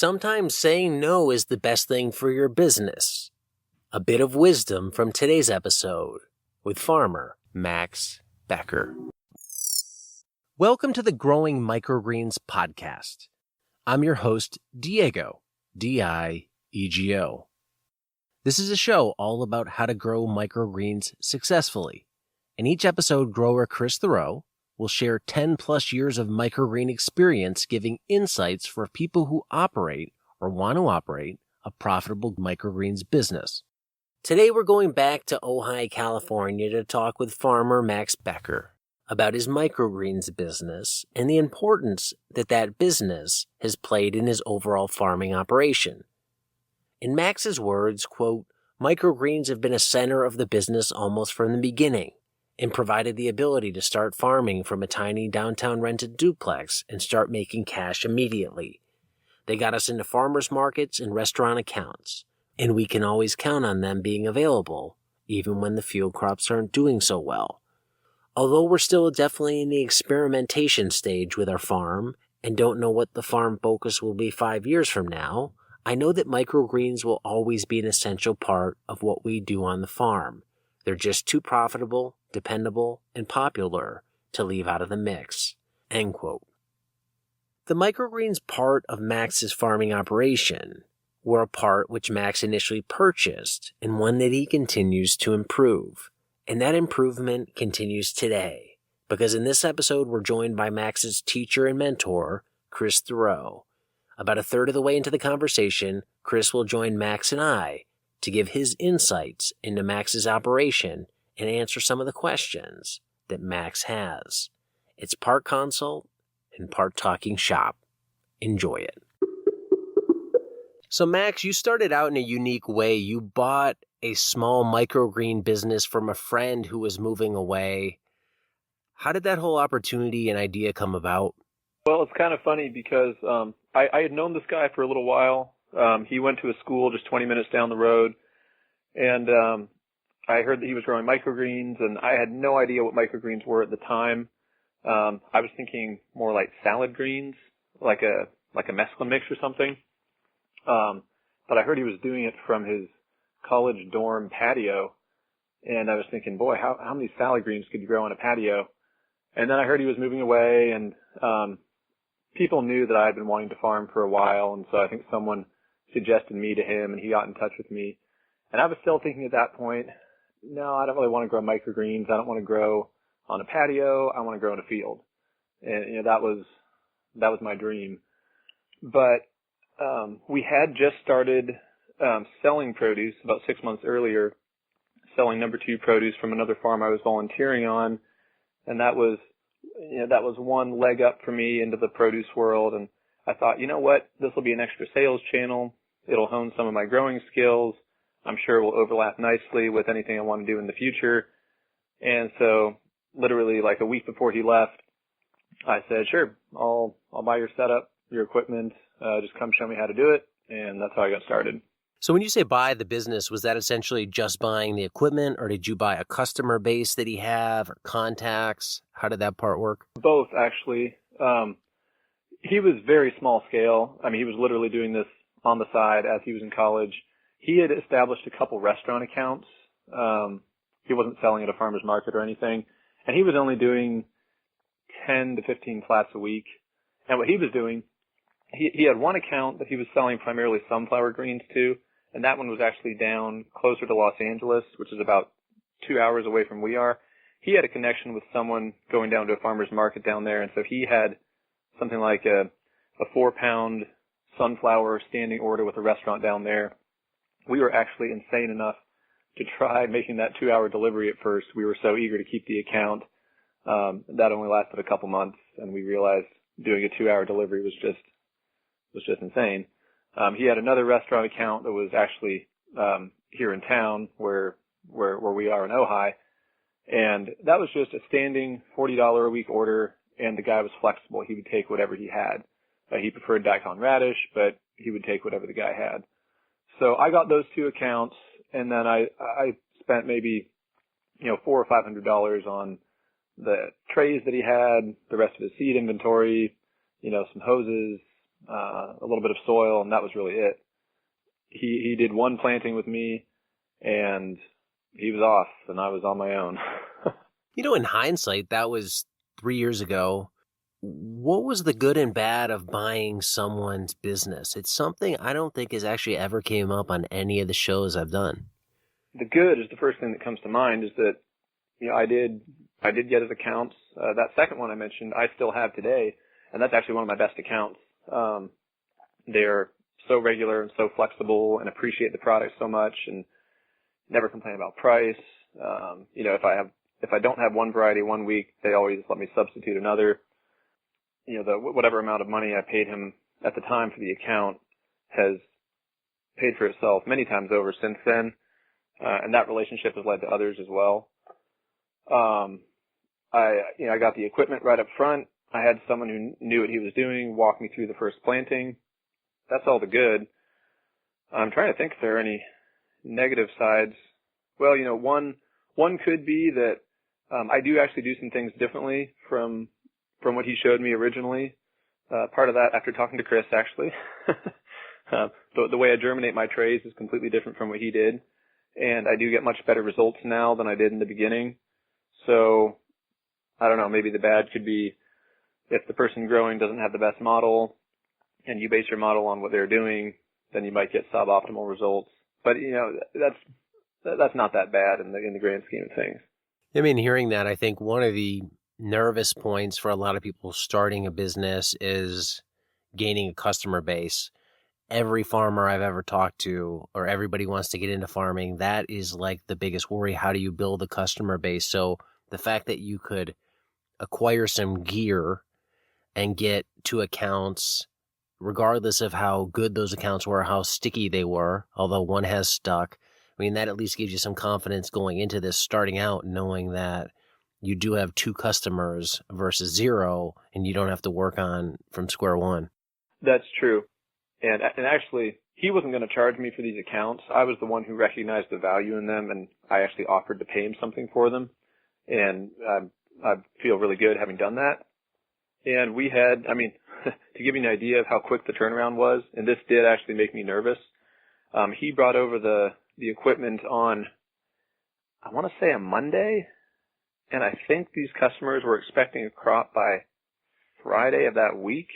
Sometimes saying no is the best thing for your business. A bit of wisdom from today's episode with farmer Max Becker. Welcome to the Growing Microgreens podcast. I'm your host, Diego, D-I-E-G-O. This is a show all about how to grow microgreens successfully. In each episode, grower Chris Theroux will share 10 plus years of microgreen experience giving insights for people who operate or want to operate a profitable microgreens business. Today we're going back to Ojai, California to talk with farmer Max Becker about his microgreens business and the importance that business has played in his overall farming operation. In Max's words, quote, "Microgreens have been a center of the business almost from the beginning and provided the ability to start farming from a tiny downtown rented duplex and start making cash immediately. They got us into farmers markets and restaurant accounts, and we can always count on them being available even when the field crops aren't doing so well. Although we're still definitely in the experimentation stage with our farm and don't know what the farm focus will be 5 years from now, I know that microgreens will always be an essential part of what we do on the farm. They're just too profitable, dependable, and popular to leave out of the mix." End quote. The microgreens part of Max's farming operation were a part which Max initially purchased and one that he continues to improve. And that improvement continues today, because in this episode we're joined by Max's teacher and mentor, Chris Thoreau. About a third of the way into the conversation, Chris will join Max and I to give his insights into Max's operation and answer some of the questions that Max has. It's part consult and part talking shop. Enjoy it. So Max, you started out in a unique way. You bought a small microgreen business from a friend who was moving away. How did that whole opportunity and idea come about? Well, it's kind of funny because I had known this guy for a little while. He went to a school just 20 minutes down the road, and I heard that he was growing microgreens, and I had no idea what microgreens were at the time. I was thinking more like salad greens, like a mesclun mix or something. But I heard he was doing it from his college dorm patio, and I was thinking, boy, how many salad greens could you grow on a patio? And then I heard he was moving away, and people knew that I had been wanting to farm for a while, and so I think someone suggested me to him, and he got in touch with me. And I was still thinking at that point, no, I don't really want to grow microgreens. I don't want to grow on a patio. I want to grow in a field. And that was my dream. But we had just started selling produce about 6 months earlier, selling number 2 produce from another farm I was volunteering on, and that was one leg up for me into the produce world. And I thought, you know what, this will be an extra sales channel. It'll hone some of my growing skills. I'm sure it will overlap nicely with anything I want to do in the future. And so literally like a week before he left, I said, sure, I'll buy your setup, your equipment, just come show me how to do it. And that's how I got started. So when you say buy the business, was that essentially just buying the equipment, or did you buy a customer base that he have or contacts? How did that part work? Both, actually. He was very small scale. I mean, he was literally doing this on the side as he was in college. He had established a couple restaurant accounts. He wasn't selling at a farmer's market or anything. And he was only doing 10 to 15 flats a week. And what he was doing, he had one account that he was selling primarily sunflower greens to, and that one was actually down closer to Los Angeles, which is about 2 hours away from we are. He had a connection with someone going down to a farmer's market down there, and so he had something like a 4-pound sunflower standing order with a restaurant down there. We were actually insane enough to try making that 2-hour delivery at first. We were so eager to keep the account. That only lasted a couple months, and we realized doing a 2-hour delivery was just insane. He had another restaurant account that was actually here in town where we are in Ojai, and that was just a standing $40 a week order, and the guy was flexible. He would take whatever he had. He preferred daikon radish, but he would take whatever the guy had. So I got those 2 accounts, and then I spent maybe $400 or $500 on the trays that he had, the rest of his seed inventory, some hoses, a little bit of soil, and that was really it. He did one planting with me, and he was off, and I was on my own. In hindsight, that was 3 years ago. What was the good and bad of buying someone's business? It's something I don't think has actually ever came up on any of the shows I've done. The good is the first thing that comes to mind, is that I did get his accounts. That second one I mentioned, I still have today, and that's actually one of my best accounts. They're so regular and so flexible, and appreciate the product so much, and never complain about price. If I don't have one variety one week, they always let me substitute another. Whatever amount of money I paid him at the time for the account has paid for itself many times over since then. And that relationship has led to others as well. I got the equipment right up front. I had someone who knew what he was doing walk me through the first planting. That's all the good. I'm trying to think if there are any negative sides. Well, one could be that I do actually do some things differently from what he showed me originally. Part of that after talking to Chris, actually. The way I germinate my trays is completely different from what he did. And I do get much better results now than I did in the beginning. So, I don't know, maybe the bad could be if the person growing doesn't have the best model and you base your model on what they're doing, then you might get suboptimal results. But, that's not that bad in the grand scheme of things. I mean, hearing that, I think one of the nervous points for a lot of people starting a business is gaining a customer base. Every farmer I've ever talked to, or everybody wants to get into farming, that is like the biggest worry. How do you build a customer base? So the fact that you could acquire some gear and get 2 accounts, regardless of how good those accounts were, how sticky they were, although one has stuck, I mean, that at least gives you some confidence going into this, starting out, knowing that you do have 2 customers versus 0, and you don't have to work on from square one. That's true. And actually, he wasn't going to charge me for these accounts. I was the one who recognized the value in them, and I actually offered to pay him something for them. And I feel really good having done that. And we had, to give you an idea of how quick the turnaround was, and this did actually make me nervous, he brought over the equipment on, I want to say a Monday, and I think these customers were expecting a crop by Friday of that week.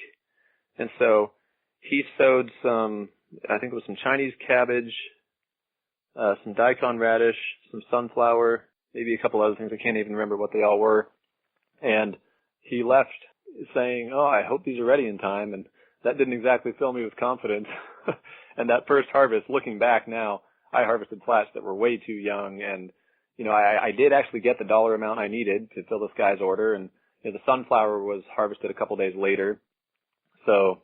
And so he sowed some, I think it was some Chinese cabbage, some daikon radish, some sunflower, maybe a couple other things. I can't even remember what they all were. And he left saying, "Oh, I hope these are ready in time." And that didn't exactly fill me with confidence. And that first harvest, looking back now, I harvested plats that were way too young. And, I did actually get the dollar amount I needed to fill this guy's order. And the sunflower was harvested a couple days later. So,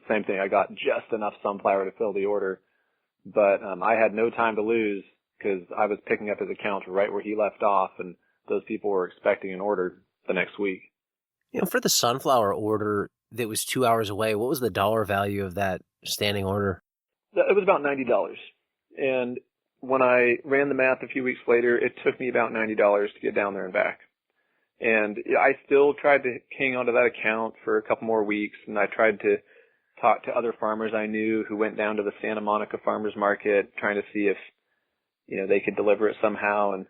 same thing. I got just enough sunflower to fill the order, but I had no time to lose because I was picking up his account right where he left off, and those people were expecting an order the next week. For the sunflower order that was 2 hours away, what was the dollar value of that standing order? It was about $90. And when I ran the math a few weeks later, it took me about $90 to get down there and back. And I still tried to hang on to that account for a couple more weeks, and I tried to talk to other farmers I knew who went down to the Santa Monica Farmers Market, trying to see if, they could deliver it somehow. And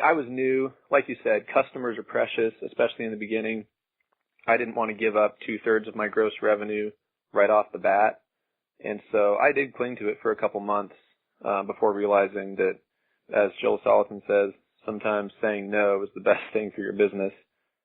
I was new. Like you said, customers are precious, especially in the beginning. I didn't want to give up 2/3 of my gross revenue right off the bat. And so I did cling to it for a couple months, before realizing that, as Joel Salatin says, sometimes saying no is the best thing for your business.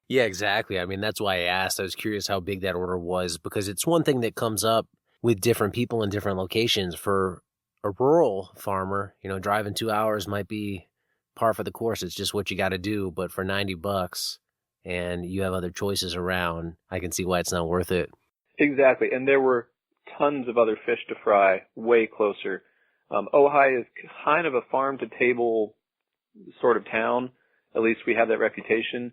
Yeah, exactly. That's why I asked. I was curious how big that order was, because it's one thing that comes up with different people in different locations. For a rural farmer, driving 2 hours might be par for the course. It's just what you got to do. But for $90 and you have other choices around, I can see why it's not worth it. Exactly. And there were tons of other fish to fry way closer. Ojai is kind of a farm-to-table sort of town. At least we have that reputation.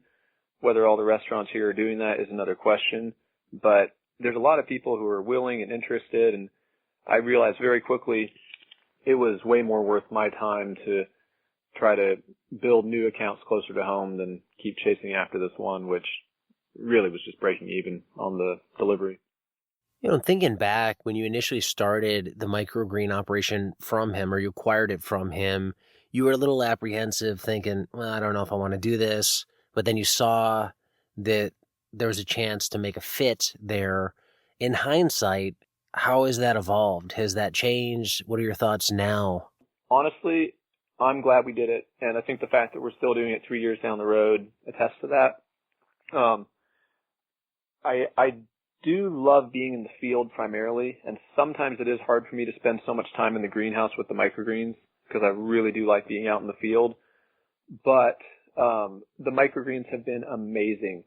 Whether all the restaurants here are doing that is another question. But there's a lot of people who are willing and interested, and I realized very quickly it was way more worth my time to try to build new accounts closer to home than keep chasing after this one, which really was just breaking even on the delivery. Thinking back when you initially started the microgreen operation from him or you acquired it from him, you were a little apprehensive thinking, well, I don't know if I want to do this. But then you saw that there was a chance to make a fit there. In hindsight, how has that evolved? Has that changed? What are your thoughts now? Honestly, I'm glad we did it. And I think the fact that we're still doing it 3 years down the road attests to that. I do love being in the field primarily, and sometimes it is hard for me to spend so much time in the greenhouse with the microgreens because I really do like being out in the field. But the microgreens have been amazing.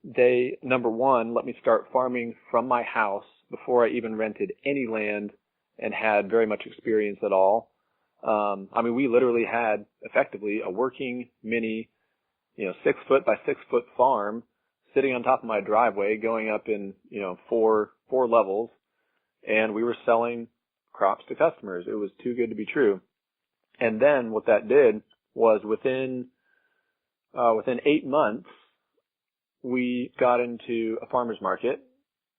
They, number one, let me start farming from my house before I even rented any land and had very much experience at all. We literally had effectively a working mini, 6 foot by 6 foot farm sitting on top of my driveway going up in, four levels, and we were selling crops to customers. It was too good to be true. And then what that did was within 8 months, we got into a farmer's market.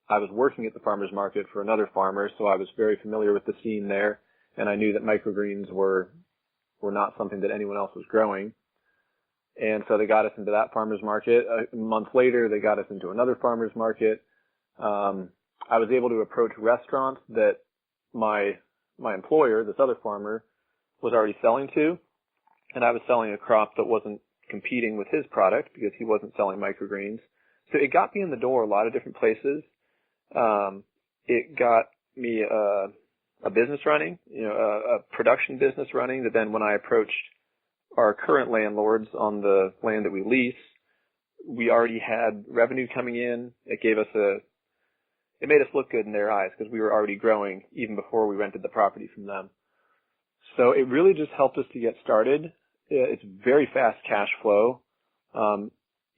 I was working at the farmer's market for another farmer, so I was very familiar with the scene there, and I knew that microgreens were not something that anyone else was growing. And so they got us into that farmer's market. A month later, they got us into another farmer's market. I was able to approach restaurants that my employer, this other farmer, was already selling to, and I was selling a crop that wasn't competing with his product because he wasn't selling microgreens. So it got me in the door a lot of different places. It got me a business running, a production business running that then when I approached our current landlords on the land that we lease, we already had revenue coming in. It made us look good in their eyes because we were already growing even before we rented the property from them. So it really just helped us to get started. It's very fast cash flow.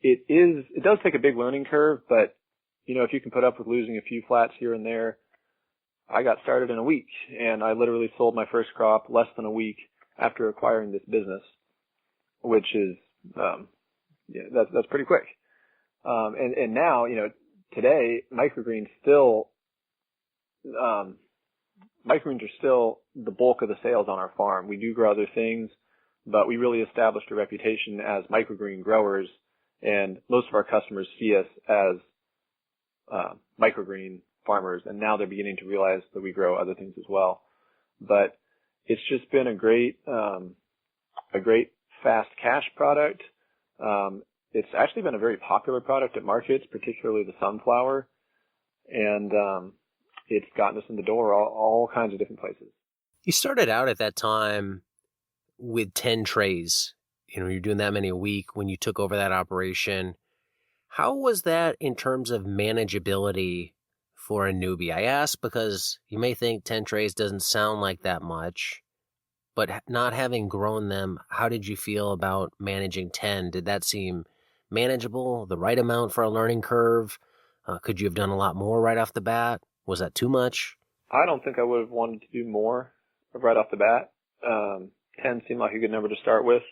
It does take a big learning curve, but if you can put up with losing a few flats here and there, I got started in a week and I literally sold my first crop less than a week after acquiring this business, which is, that's pretty quick. And now, today microgreens are still the bulk of the sales on our farm. We do grow other things, but we really established a reputation as microgreen growers, and most of our customers see us as microgreen farmers, and now they're beginning to realize that we grow other things as well. But it's just been a great fast cash product. It's actually been a very popular product at markets, particularly the sunflower, and it's gotten us in the door all kinds of different places. You started out at that time with 10 trays. You're doing that many a week when you took over that operation. How was that in terms of manageability for a newbie? I ask because you may think 10 trays doesn't sound like that much, but not having grown them, how did you feel about managing 10? Did that seem manageable, the right amount for a learning curve? Could you have done a lot more right off the bat? Was that too much? I don't think I would have wanted to do more right off the bat. 10 seemed like a good number to start with.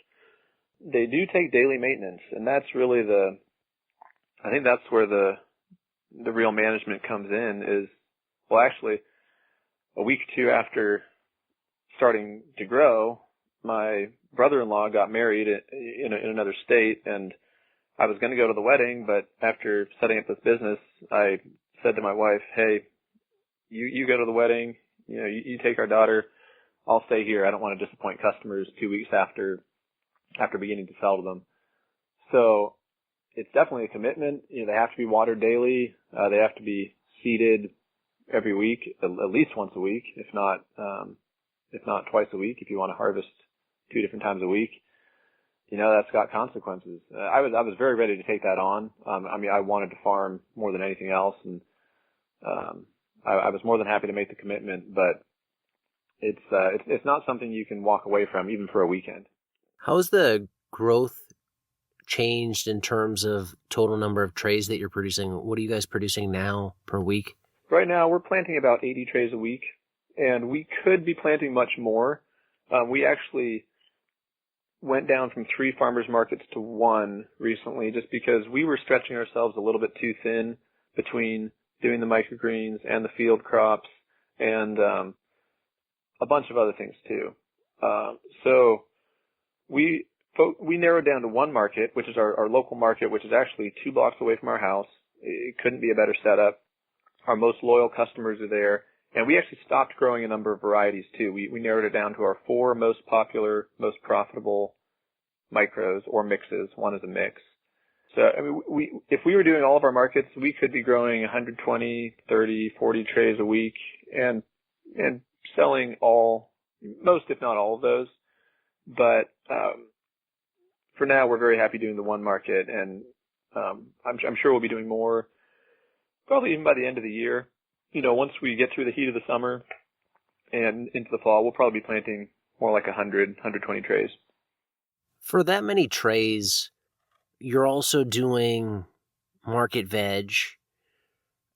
They do take daily maintenance, and that's really I think that's where the real management comes in is, well, actually, a week or two after starting to grow, my brother-in-law got married in another state, and I was going to go to the wedding, but after setting up this business, I said to my wife, hey, you go to the wedding, you take our daughter, I'll stay here. I don't want to disappoint customers 2 weeks after beginning to sell to them. So it's definitely a commitment. They have to be watered daily. They have to be seeded every week, at least once a week, if not twice a week. If you want to harvest 2 different times a week, that's got consequences. I was very ready to take that on. I wanted to farm more than anything else, and I was more than happy to make the commitment. But it's not something you can walk away from, even for a weekend. How's the growth changed in terms of total number of trays that you're producing? What are you guys producing now per week? Right now, we're planting about 80 trays a week, and we could be planting much more. We actually went down from 3 farmers markets to 1 recently just because we were stretching ourselves a little bit too thin between doing the microgreens and the field crops and a bunch of other things too. So we narrowed down to one market, which is our local market, which is actually 2 blocks away from our house. It couldn't be a better setup. Our most loyal customers are there. And we actually stopped growing a number of varieties too. We narrowed it down to our 4 most popular, most profitable micros or mixes. One is a mix. So, I mean, if we were doing all of our markets, we could be growing 120, 30, 40 trays a week and selling most, if not all of those. But, for now, we're very happy doing the one market, and, I'm sure we'll be doing more, probably even by the end of the year. You know, once we get through the heat of the summer and into the fall, we'll probably be planting more like 100, 120 trays. For that many trays, you're also doing market veg.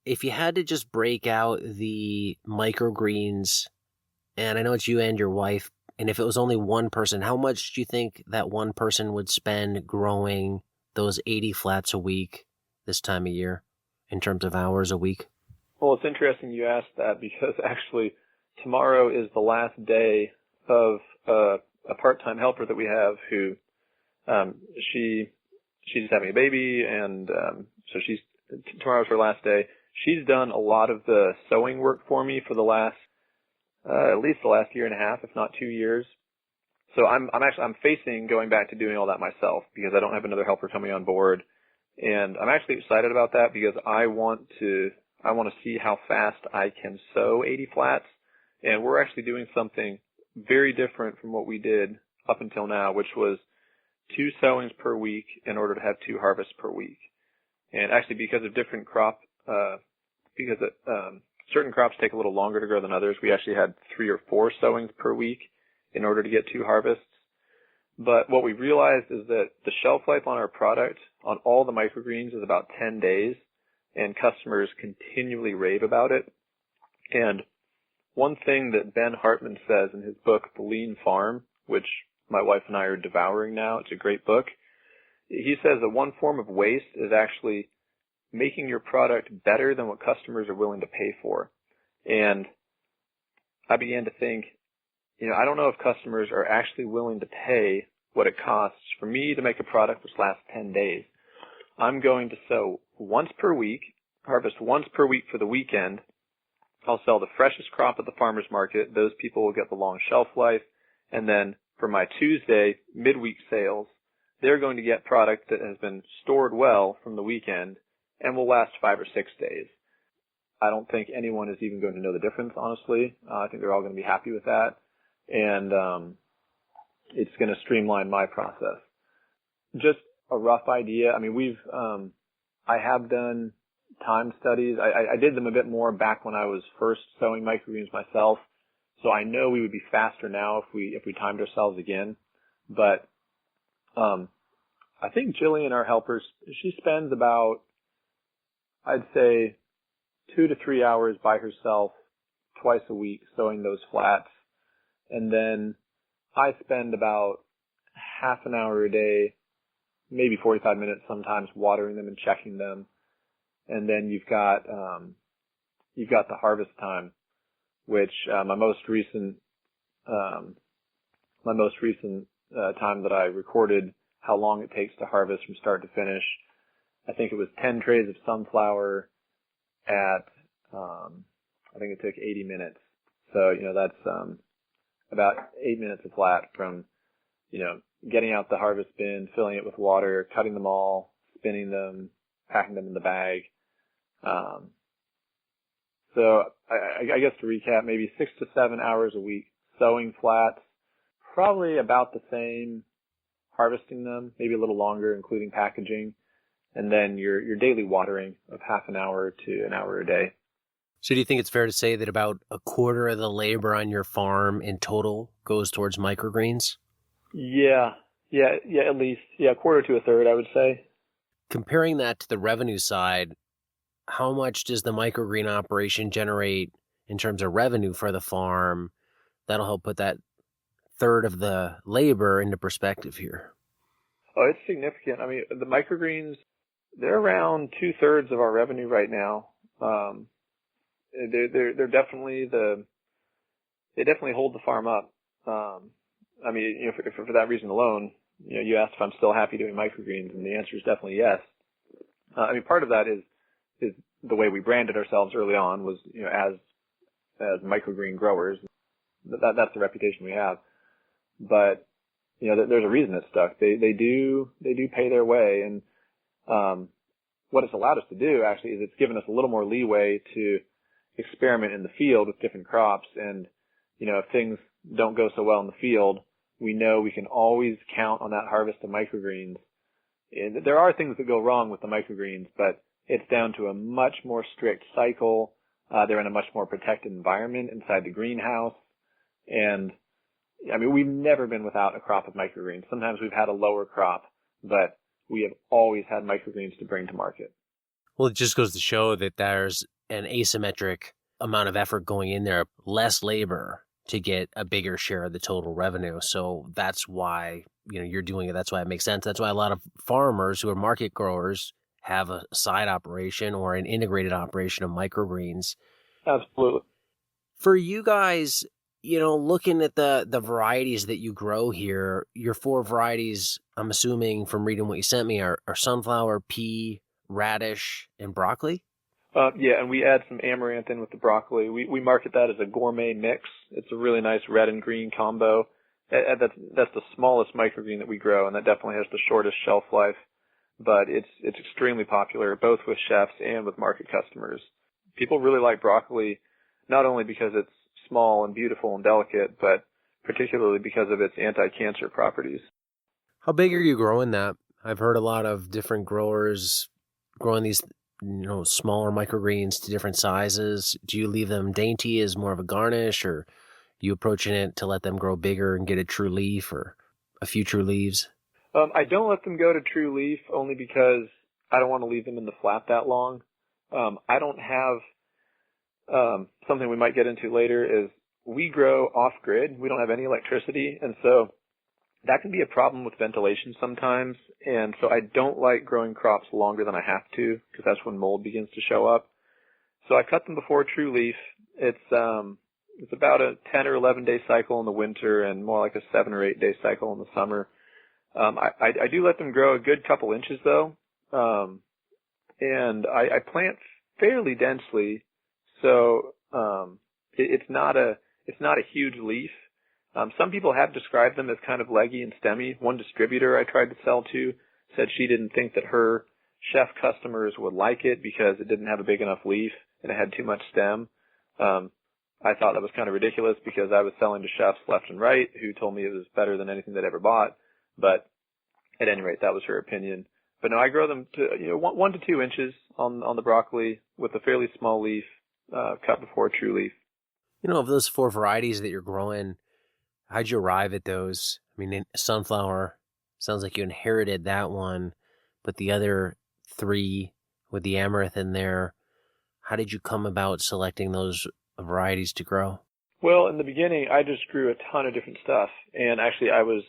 If you had to just break out the microgreens, and I know it's you and your wife, and if it was only one person, how much do you think that one person would spend growing those 80 flats a week this time of year in terms of hours a week? Well, it's interesting you asked that because actually tomorrow is the last day of a part-time helper that we have who she's having a baby, and so tomorrow's her last day. She's done a lot of the sewing work for me for the last at least the last year and a half, if not 2 years. So I'm facing going back to doing all that myself because I don't have another helper coming on board, and I'm actually excited about that because I want to see how fast I can sew 80 flats, and we're actually doing something very different from what we did up until now, which was 2 sowings per week in order to have 2 harvests per week. And actually, because of different certain crops take a little longer to grow than others, we actually had 3 or 4 sowings per week in order to get 2 harvests. But what we realized is that the shelf life on our product, on all the microgreens, is about 10 days, and customers continually rave about it. And one thing that Ben Hartman says in his book, The Lean Farm, which my wife and I are devouring now, it's a great book, he says that one form of waste is actually making your product better than what customers are willing to pay for. And I began to think, I don't know if customers are actually willing to pay what it costs for me to make a product which lasts 10 days. I'm going to sow once per week, harvest once per week for the weekend. I'll sell the freshest crop at the farmer's market. Those people will get the long shelf life. And then for my Tuesday midweek sales, they're going to get product that has been stored well from the weekend and will last 5 or 6 days. I don't think anyone is even going to know the difference, honestly. I think they're all going to be happy with that. And it's going to streamline my process. Just a rough idea. I mean, I have done time studies. I did them a bit more back when I was first sowing microgreens myself. So I know we would be faster now if we timed ourselves again. But I think Jillian, our helper, she spends about, I'd say, 2 to 3 hours by herself twice a week sowing those flats. And then I spend about half an hour a day, maybe 45 minutes sometimes, watering them and checking them. And then you've got the harvest time, which my most recent time that I recorded how long it takes to harvest from start to finish. I think it was 10 trays of sunflower at I think it took 80 minutes. So that's about 8 minutes a flat from getting out the harvest bin, filling it with water, cutting them all, spinning them, packing them in the bag. So I guess to recap, maybe 6 to 7 hours a week sowing flats, probably about the same harvesting them, maybe a little longer, including packaging, and then your daily watering of half an hour to an hour a day. So do you think it's fair to say that about a quarter of the labor on your farm in total goes towards microgreens? Yeah, at least. Yeah, a quarter to a third, I would say. Comparing that to the revenue side, how much does the microgreen operation generate in terms of revenue for the farm? That'll help put that third of the labor into perspective here. Oh, it's significant. I mean, the microgreens, they're around 2/3 of our revenue right now. They're definitely they definitely hold the farm up. I mean, you know, for that reason alone, you know, you asked if I'm still happy doing microgreens, and the answer is definitely yes. I mean, part of that is the way we branded ourselves early on was, you know, as microgreen growers. That's the reputation we have. But, you know, there's a reason it's stuck. They do pay their way. And, what it's allowed us to do actually is it's given us a little more leeway to experiment in the field with different crops. And, you know, if things don't go so well in the field, we know we can always count on that harvest of microgreens. And there are things that go wrong with the microgreens, but it's down to a much more strict cycle. They're in a much more protected environment inside the greenhouse. And I mean, we've never been without a crop of microgreens. Sometimes we've had a lower crop, but we have always had microgreens to bring to market. Well, it just goes to show that there's an asymmetric amount of effort going in there, less labor to get a bigger share of the total revenue. So that's why, you know, you're doing it. That's why it makes sense. That's why a lot of farmers who are market growers have a side operation or an integrated operation of microgreens. Absolutely. For you guys, you know, looking at the varieties that you grow here, your 4 varieties, I'm assuming from reading what you sent me, are sunflower, pea, radish, and broccoli? Yeah, and we add some amaranth in with the broccoli. We market that as a gourmet mix. It's a really nice red and green combo. That's the smallest microgreen that we grow, and that definitely has the shortest shelf life. But it's extremely popular, both with chefs and with market customers. People really like broccoli, not only because it's small and beautiful and delicate, but particularly because of its anti-cancer properties. How big are you growing that? I've heard a lot of different growers growing these, you know, smaller microgreens to different sizes. Do you leave them dainty as more of a garnish, or you approaching it to let them grow bigger and get a true leaf or a few true leaves? I don't let them go to true leaf only because I don't want to leave them in the flat that long. I don't have something we might get into later is we grow off-grid. We don't have any electricity, and so that can be a problem with ventilation sometimes. And so I don't like growing crops longer than I have to because that's when mold begins to show up. So I cut them before true leaf. It's about a 10 or 11 day cycle in the winter and more like a 7 or 8 day cycle in the summer. I do let them grow a good couple inches though. And I plant fairly densely. So, it's not a huge leaf. Some people have described them as kind of leggy and stemmy. One distributor I tried to sell to said she didn't think that her chef customers would like it because it didn't have a big enough leaf and it had too much stem. I thought that was kind of ridiculous because I was selling to chefs left and right who told me it was better than anything they'd ever bought. But at any rate, that was her opinion. But no, I grow them to, 1 to 2 inches on the broccoli with a fairly small leaf, cut before true leaf. Of those 4 varieties that you're growing, how'd you arrive at those? I mean, sunflower, sounds like you inherited that one, but the other 3 with the amaranth in there, how did you come about selecting those varieties to grow? Well, in the beginning, I just grew a ton of different stuff, and actually I was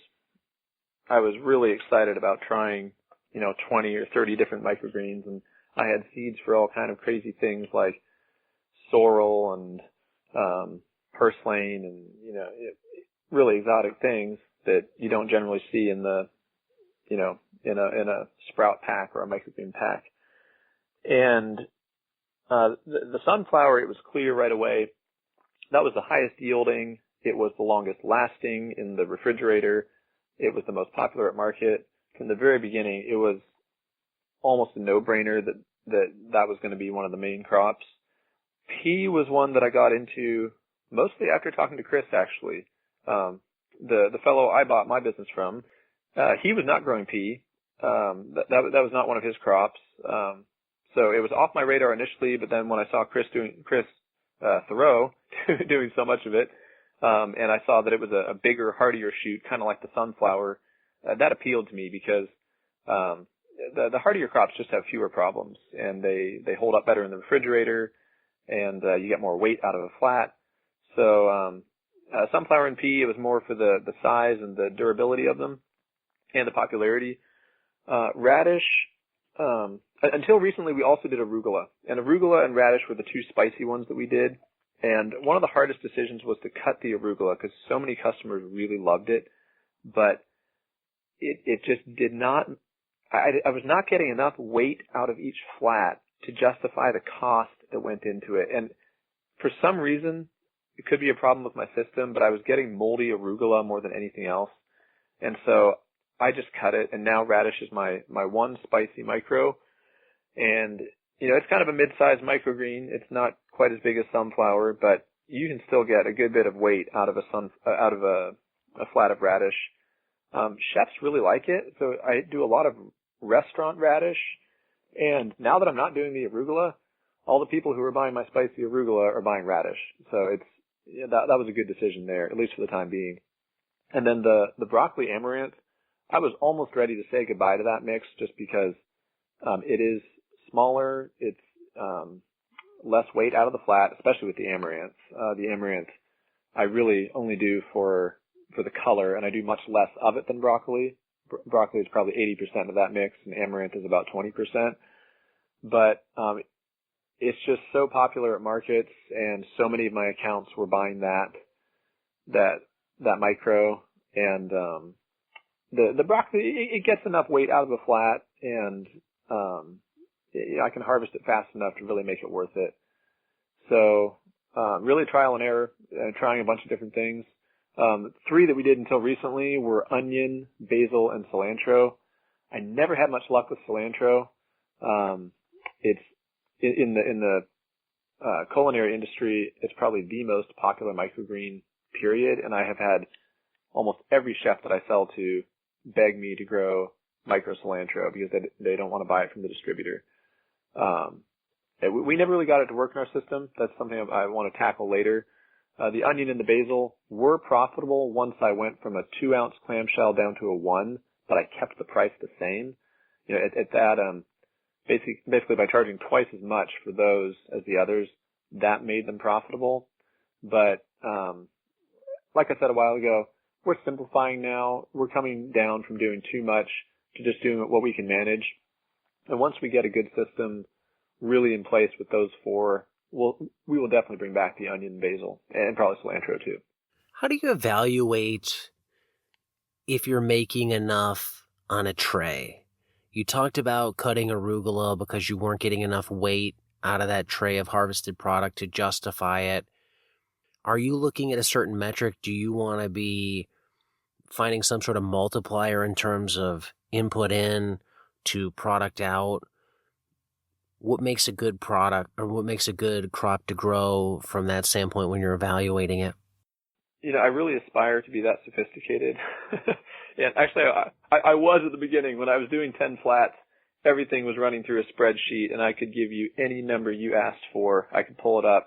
really excited about trying, 20 or 30 different microgreens, and I had seeds for all kind of crazy things like sorrel and purslane and, really exotic things that you don't generally see in the, in a sprout pack or a microgreen pack. And the sunflower, it was clear right away. That was the highest yielding. It was the longest lasting in the refrigerator. It was the most popular at market. From the very beginning, it was almost a no-brainer that was going to be one of the main crops. Pea was one that I got into mostly after talking to Chris, actually. The fellow I bought my business from, he was not growing pea. That was not one of his crops. So it was off my radar initially, but then when I saw Chris Theroux doing so much of it, and I saw that it was a bigger, hardier shoot, kind of like the sunflower, that appealed to me because the hardier crops just have fewer problems, and they hold up better in the refrigerator, and you get more weight out of a flat. So sunflower and pea, it was more for the size and the durability of them and the popularity. Radish, until recently, we also did arugula. And arugula and radish were the two spicy ones that we did. And one of the hardest decisions was to cut the arugula because so many customers really loved it. But it just did not, I was not getting enough weight out of each flat to justify the cost that went into it. And for some reason, it could be a problem with my system, but I was getting moldy arugula more than anything else. And so I just cut it, and now radish is my one spicy micro. And, it's kind of a mid-sized microgreen. It's not quite as big as sunflower, but you can still get a good bit of weight out of a flat of radish. Chefs really like it, so I do a lot of restaurant radish. And now that I'm not doing the arugula, all the people who are buying my spicy arugula are buying radish. So that was a good decision there, at least for the time being. And then the broccoli amaranth, I was almost ready to say goodbye to that mix just because it is smaller, it's less weight out of the flat, especially with the amaranth. The amaranth I really only do for the color, and I do much less of it than broccoli. Broccoli is probably 80% of that mix, and amaranth is about 20%. But it's just so popular at markets, and so many of my accounts were buying that micro, and the broccoli, it gets enough weight out of the flat, and I can harvest it fast enough to really make it worth it. So really trial and error, trying a bunch of different things. 3 that we did until recently were onion, basil, and cilantro. I never had much luck with cilantro. It's in the culinary industry, it's probably the most popular microgreen, period. And I have had almost every chef that I sell to beg me to grow micro cilantro because they don't want to buy it from the distributor. We never really got it to work in our system. That's something I want to tackle later. The onion and the basil were profitable once I went from a 2-ounce clamshell down to a 1, but I kept the price the same. At that, basically by charging twice as much for those as the others, that made them profitable. But, like I said a while ago, we're simplifying now. We're coming down from doing too much to just doing what we can manage. And once we get a good system really in place with those 4, we will definitely bring back the onion and basil, and probably cilantro too. How do you evaluate if you're making enough on a tray? You talked about cutting arugula because you weren't getting enough weight out of that tray of harvested product to justify it. Are you looking at a certain metric? Do you want to be finding some sort of multiplier in terms of input in to product out? What makes a good product, or what makes a good crop to grow from that standpoint when you're evaluating it? I really aspire to be that sophisticated. And actually, I was at the beginning. When I was doing 10 flats, everything was running through a spreadsheet, and I could give you any number you asked for. I could pull it up.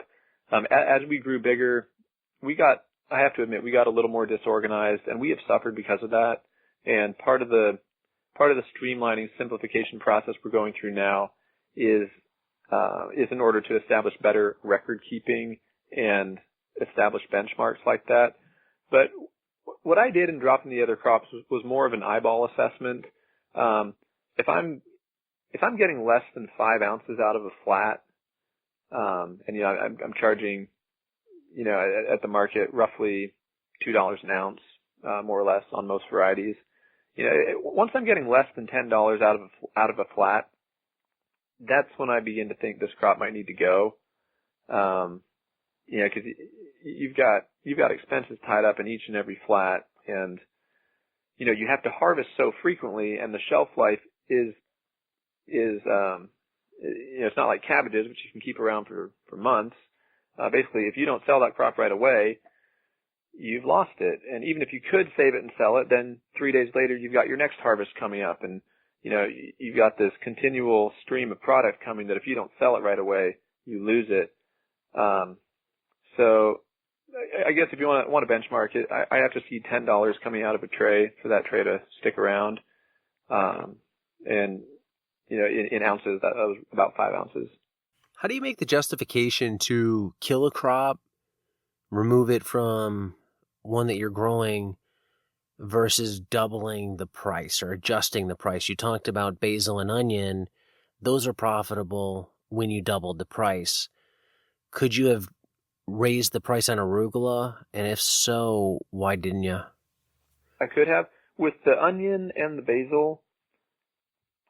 As we grew bigger, I have to admit, we got a little more disorganized, and we have suffered because of that. And part of the streamlining simplification process we're going through now is in order to establish better record keeping and establish benchmarks like that. But what I did in dropping the other crops was more of an eyeball assessment. If I'm getting less than 5 ounces out of a flat, and I'm charging, at the market roughly $2 an ounce, more or less on most varieties. Once I'm getting less than $10 out of a flat, that's when I begin to think this crop might need to go. Cause you've got expenses tied up in each and every flat, and, you have to harvest so frequently, and the shelf life is it's not like cabbages, which you can keep around for months. Basically, if you don't sell that crop right away, you've lost it. And even if you could save it and sell it, then 3 days later, you've got your next harvest coming up, and you've got this continual stream of product coming that if you don't sell it right away, you lose it. So I guess if you want to benchmark it, I have to see $10 coming out of a tray for that tray to stick around. And, in ounces, that was about 5 ounces. How do you make the justification to kill a crop, remove it from one that you're growing, versus doubling the price or adjusting the price? You talked about basil and onion. those are profitable when you doubled the price. Could you have raised the price on arugula? And if so, why didn't you? I could have. With the onion and the basil,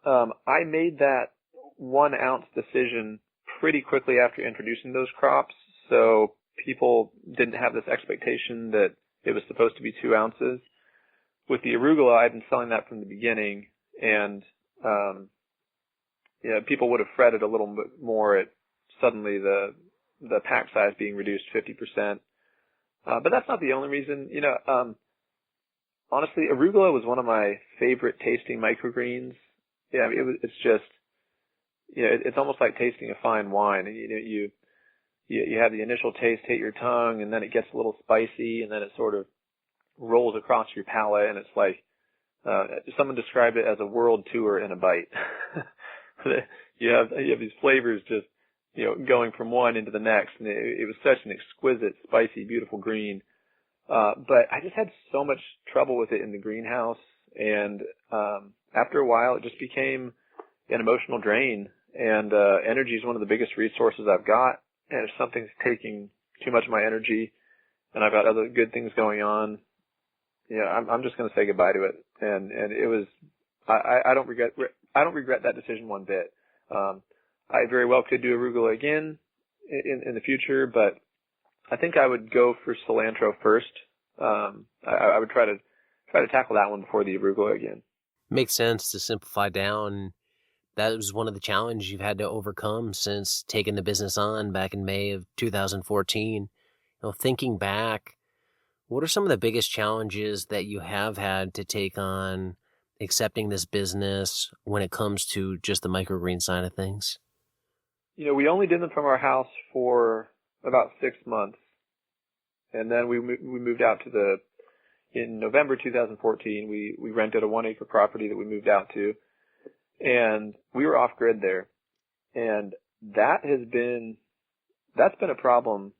I made that 1 ounce decision pretty quickly after introducing those crops, so people didn't have this expectation that it was supposed to be 2 ounces. With the arugula, I'd been selling that from the beginning, and people would have fretted a little bit more at suddenly the pack size being reduced 50%. But that's not the only reason. Honestly, arugula was one of my favorite tasting microgreens. Yeah, it's just, it's almost like tasting a fine wine. You have the initial taste hit your tongue, and then it gets a little spicy, and then it sort of rolls across your palate, and it's like, someone described it as a world tour in a bite. you have these flavors just, going from one into the next, and it was such an exquisite, spicy, beautiful green. But I just had so much trouble with it in the greenhouse, and after a while it just became an emotional drain, and energy is one of the biggest resources I've got, and if something's taking too much of my energy and I've got other good things going on, I'm just going to say goodbye to it. And it was, I don't regret that decision one bit. I very well could do arugula again in the future, but I think I would go for cilantro first. I would try to tackle that one before the arugula again. Makes sense to simplify down. That was one of the challenges you've had to overcome since taking the business on back in May of 2014. Thinking back, what are some of the biggest challenges that you have had to take on accepting this business when it comes to just the microgreen side of things? We only did them from our house for about 6 months. And then we moved out in November 2014, we rented a 1 acre property that we moved out to, and we were off grid there. And that's been a problem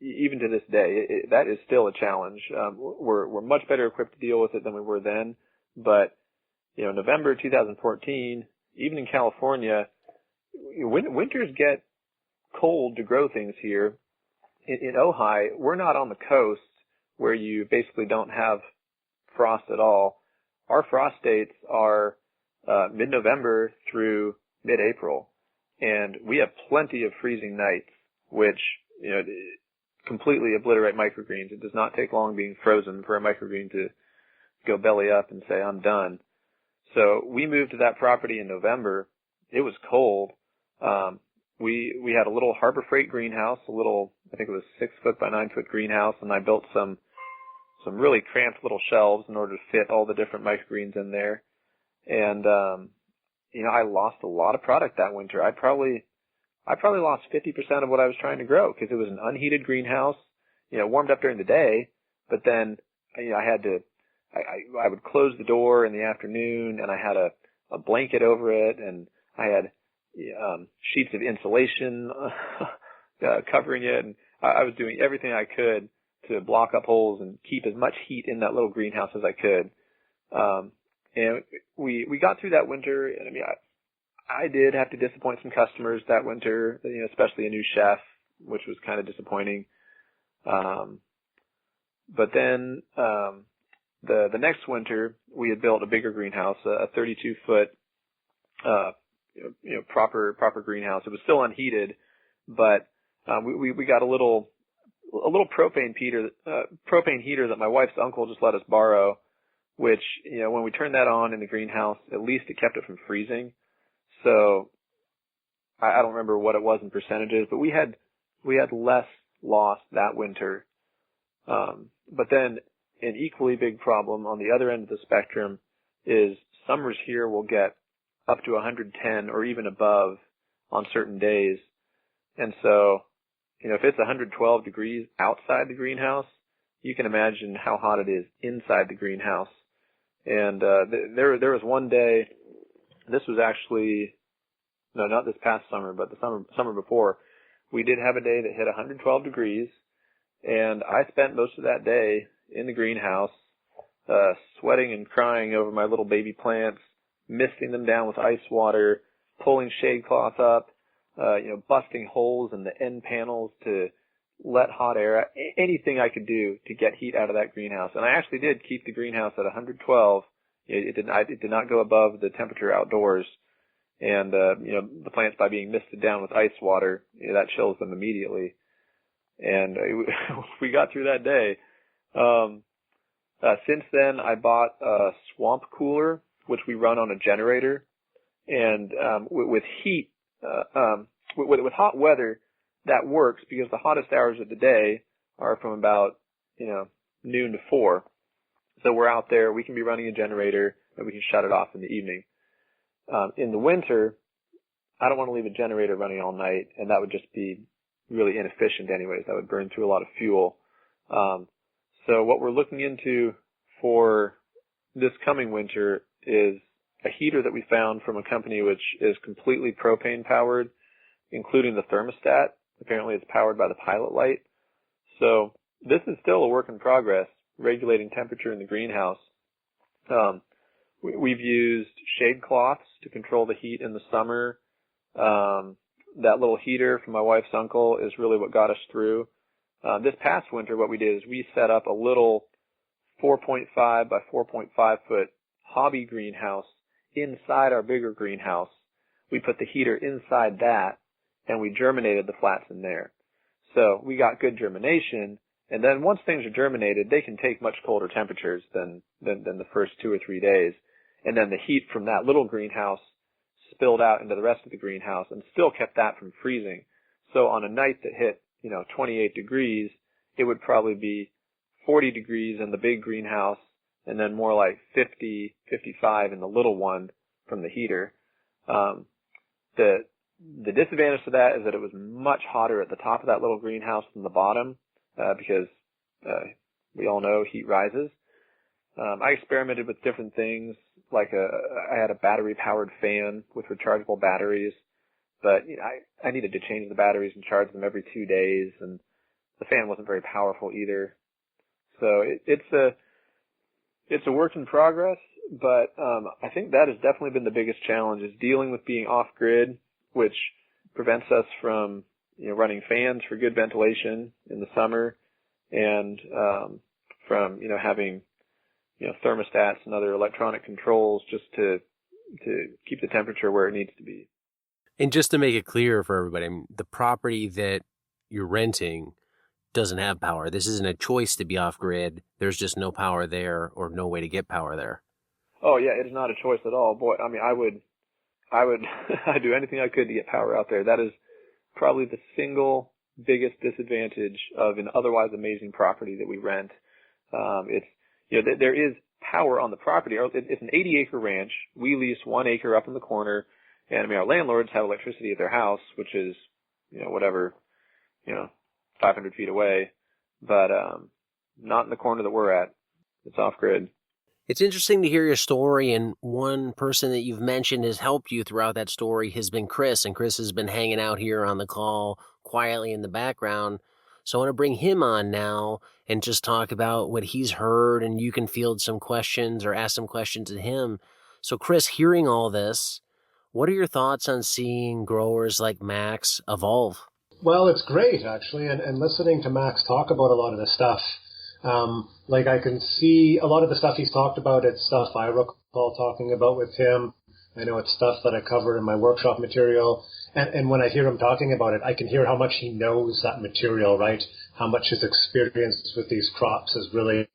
even to this day. That is still a challenge. We're much better equipped to deal with it than we were then. But, November 2014, even in California, winters get cold to grow things here. In Ojai, we're not on the coast where you basically don't have frost at all. Our frost dates are mid-November through mid-April, and we have plenty of freezing nights, which completely obliterate microgreens. It does not take long being frozen for a microgreen to go belly up and say, I'm done. So we moved to that property in November. It was cold. We had a little Harbor Freight greenhouse, I think it was 6 foot by 9 foot greenhouse, and I built some really cramped little shelves in order to fit all the different microgreens in there. And, I lost a lot of product that winter. I probably lost 50% of what I was trying to grow because it was an unheated greenhouse, warmed up during the day, but then, I would close the door in the afternoon, and I had a blanket over it, and I had sheets of insulation covering it, and I was doing everything I could to block up holes and keep as much heat in that little greenhouse as I could. And we got through that winter, and I did have to disappoint some customers that winter, especially a new chef, which was kind of disappointing. But then the next winter, we had built a bigger greenhouse, a 32 foot proper greenhouse. It was still unheated, but we got a little propane heater that my wife's uncle just let us borrow, which, when we turned that on in the greenhouse, at least it kept it from freezing. So I don't remember what it was in percentages, but we had less loss that winter. But then an equally big problem on the other end of the spectrum is summers here will get up to 110 or even above on certain days. And so, if it's 112 degrees outside the greenhouse, you can imagine how hot it is inside the greenhouse. And there was one day, this was actually, no, not this past summer, but the summer before, we did have a day that hit 112 degrees, and I spent most of that day in the greenhouse, sweating and crying over my little baby plants, misting them down with ice water, pulling shade cloth up, busting holes in the end panels to let hot air out, anything I could do to get heat out of that greenhouse. And I actually did keep the greenhouse at 112. It did not go above the temperature outdoors. And, the plants, by being misted down with ice water, that chills them immediately. And we got through that day. Since then, I bought a swamp cooler, which we run on a generator. And with heat, with hot weather, that works because the hottest hours of the day are from about, noon to 4. So we're out there, we can be running a generator, and we can shut it off in the evening. In the winter, I don't want to leave a generator running all night, and that would just be really inefficient anyways. That would burn through a lot of fuel. So what we're looking into for this coming winter is a heater that we found from a company which is completely propane powered, including the thermostat. Apparently it's powered by the pilot light. So this is still a work in progress, regulating temperature in the greenhouse. We've used shade cloths to control the heat in the summer. That little heater from my wife's uncle is really what got us through. This past winter, what we did is we set up a little 4.5 by 4.5 foot hobby greenhouse inside our bigger greenhouse. We put the heater inside that, and we germinated the flats in there. So we got good germination, and then once things are germinated, they can take much colder temperatures than the first 2 or 3 days. And then the heat from that little greenhouse spilled out into the rest of the greenhouse and still kept that from freezing. So on a night that hit, 28 degrees, it would probably be 40 degrees in the big greenhouse and then more like 50, 55 in the little one from the heater. The disadvantage to that is that it was much hotter at the top of that little greenhouse than the bottom, because we all know heat rises. I experimented with different things, like I had a battery-powered fan with rechargeable batteries, but I needed to change the batteries and charge them every 2 days, and the fan wasn't very powerful either. So it's a work in progress, but I think that has definitely been the biggest challenge, is dealing with being off-grid, which prevents us from running fans for good ventilation in the summer, and from having thermostats and other electronic controls just to keep the temperature where it needs to be. And just to make it clear for everybody, I mean, the property that you're renting doesn't have power. This isn't a choice to be off-grid. There's just no power there, or no way to get power there. Oh yeah, it is not a choice at all. Boy, I mean, I would I'd do anything I could to get power out there. That is probably the single biggest disadvantage of an otherwise amazing property that we rent. There is power on the property. It's an 80-acre ranch. We lease 1 acre up in the corner, and I mean, our landlords have electricity at their house, which is, 500 feet away, but not in the corner that we're at. It's off-grid. It's interesting to hear your story, and one person that you've mentioned has helped you throughout that story has been Chris, and Chris has been hanging out here on the call quietly in the background. So I want to bring him on now and just talk about what he's heard, and you can field some questions or ask some questions to him. So Chris, hearing all this, what are your thoughts on seeing growers like Max evolve? Well, it's great, actually, and listening to Max talk about a lot of this stuff. I can see a lot of the stuff he's talked about, it's stuff I recall talking about with him. I know it's stuff that I cover in my workshop material. And when I hear him talking about it, I can hear how much he knows that material, right? How much his experience with these crops is really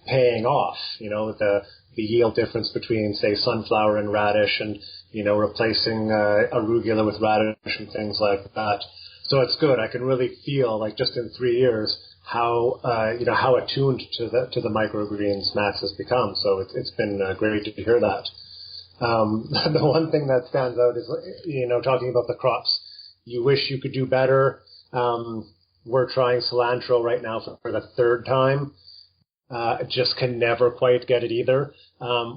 paying off, the yield difference between, say, sunflower and radish, and, replacing arugula with radish and things like that. So it's good. I can really feel, like, just in 3 years, how attuned to the microgreens Max has become. So it's been great to hear that. The one thing that stands out is, talking about the crops. You wish you could do better. We're trying cilantro right now for the 3rd time. Just can never quite get it either.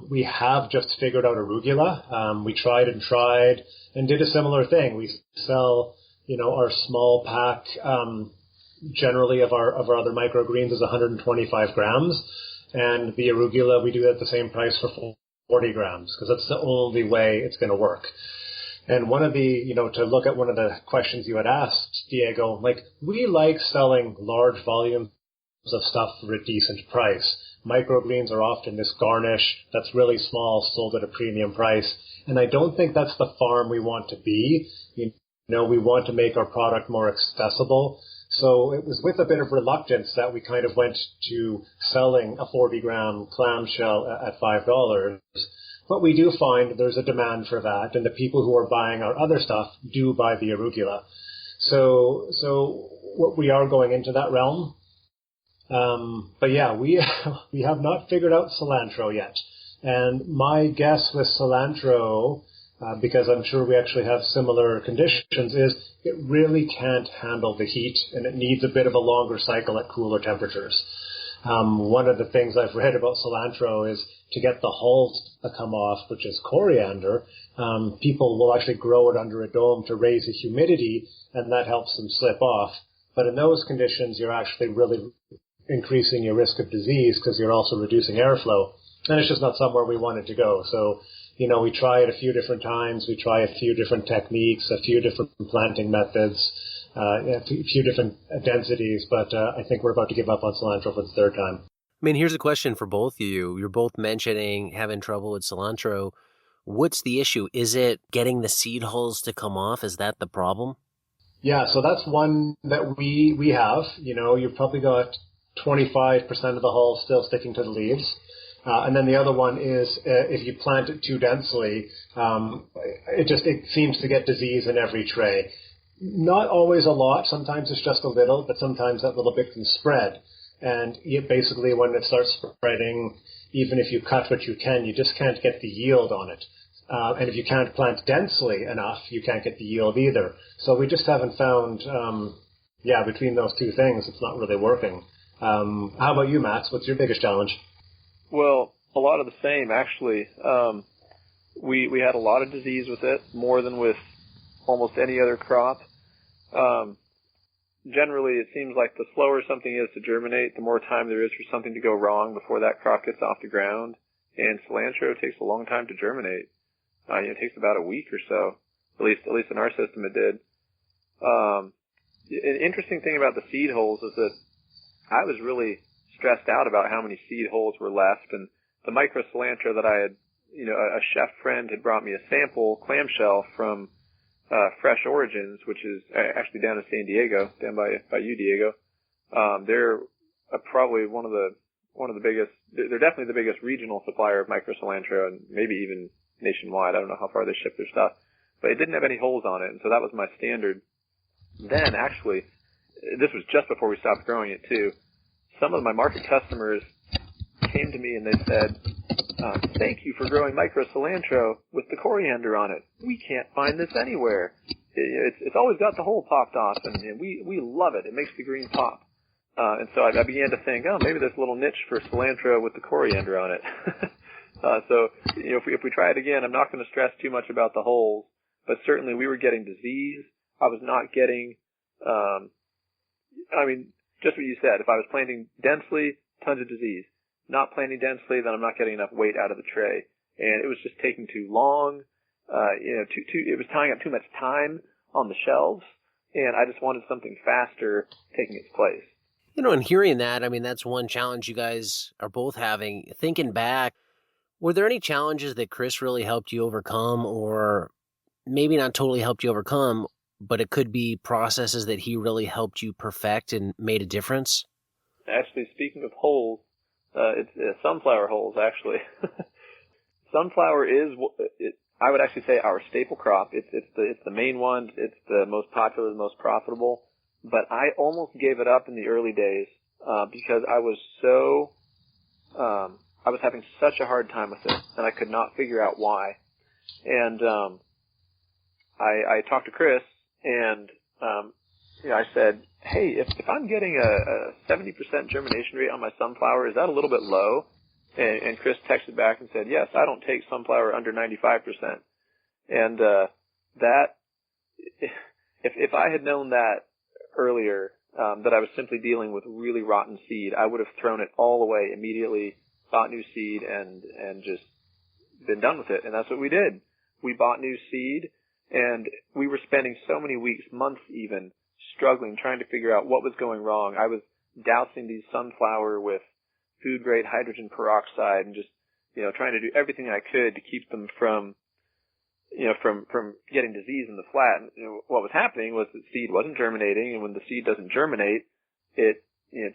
We have just figured out arugula. We tried and did a similar thing. We sell, our small pack, generally of our other microgreens is 125 grams. And the arugula we do at the same price for 40 grams, because that's the only way it's going to work. And one of the, to look at one of the questions you had asked, Diego, like, we like selling large volumes of stuff for a decent price. Microgreens are often this garnish that's really small, sold at a premium price. And I don't think that's the farm we want to be. We want to make our product more accessible. So it was with a bit of reluctance that we kind of went to selling a 40-gram clamshell at $5. But we do find there's a demand for that, and the people who are buying our other stuff do buy the arugula. So we are going into that realm. But yeah, we have not figured out cilantro yet. And my guess with cilantro, because I'm sure we actually have similar conditions, is it really can't handle the heat, and it needs a bit of a longer cycle at cooler temperatures. One of the things I've read about cilantro is to get the hulls to come off, which is coriander, people will actually grow it under a dome to raise the humidity, and that helps them slip off. But in those conditions, you're actually really increasing your risk of disease because you're also reducing airflow. And it's just not somewhere we wanted to go. So, we try it a few different times. We try a few different techniques, a few different planting methods, a few different densities, but I think we're about to give up on cilantro for the third time. I mean, here's a question for both of you. You're both mentioning having trouble with cilantro. What's the issue? Is it getting the seed hulls to come off? Is that the problem? Yeah, so that's one that we have. You've probably got 25% of the hull still sticking to the leaves. And then the other one is if you plant it too densely, it seems to get disease in every tray. Not always a lot. Sometimes it's just a little, but sometimes that little bit can spread. And basically when it starts spreading, even if you cut what you can, you just can't get the yield on it. And if you can't plant densely enough, you can't get the yield either. So we just haven't found, between those two things, it's not really working. How about you, Max? What's your biggest challenge? Well, a lot of the same, actually. We had a lot of disease with it, more than with almost any other crop. Generally, it seems like the slower something is to germinate, the more time there is for something to go wrong before that crop gets off the ground. And cilantro takes a long time to germinate. It takes about a week or so. At least in our system, it did. An interesting thing about the seed holes is that I was really stressed out about how many seed holes were left, and the micro cilantro that I had, a chef friend had brought me a sample clamshell from Fresh Origins, which is actually down in San Diego, down by you, Diego. They're probably one of the biggest. They're definitely the biggest regional supplier of micro cilantro, and maybe even nationwide. I don't know how far they ship their stuff, but it didn't have any holes on it, and so that was my standard. Then, actually, this was just before we stopped growing it too. Some of my market customers came to me and they said, "Thank you for growing micro cilantro with the coriander on it. We can't find this anywhere. It's always got the hole popped off, and we love it. It makes the green pop." And so I began to think, maybe there's a little niche for cilantro with the coriander on it. So if we try it again, I'm not going to stress too much about the holes, but certainly we were getting disease. I was not getting, just what you said. If I was planting densely, tons of disease. Not planting densely, then I'm not getting enough weight out of the tray. And it was just taking too long. It was tying up too much time on the shelves. And I just wanted something faster taking its place. And hearing that, that's one challenge you guys are both having. Thinking back, were there any challenges that Chris really helped you overcome, or maybe not totally helped you overcome, but it could be processes that he really helped you perfect and made a difference? Actually, speaking of holes, it's sunflower holes, actually. Sunflower is, I would actually say, our staple crop. It's the main one. It's the most popular, the most profitable. But I almost gave it up in the early days because I was I was having such a hard time with it, and I could not figure out why. And I talked to Chris, and I said, "Hey, if I'm getting a 70% germination rate on my sunflower, is that a little bit low?" And Chris texted back and said, "Yes, I don't take sunflower under 95%." And that, if I had known that earlier, that I was simply dealing with really rotten seed, I would have thrown it all away immediately, bought new seed, and just been done with it. And that's what we did. We bought new seed, And we were spending so many weeks, months even, struggling, trying to figure out what was going wrong. I was dousing these sunflower with food-grade hydrogen peroxide and just, trying to do everything I could to keep them from getting disease in the flat. And, what was happening was that seed wasn't germinating, and when the seed doesn't germinate, it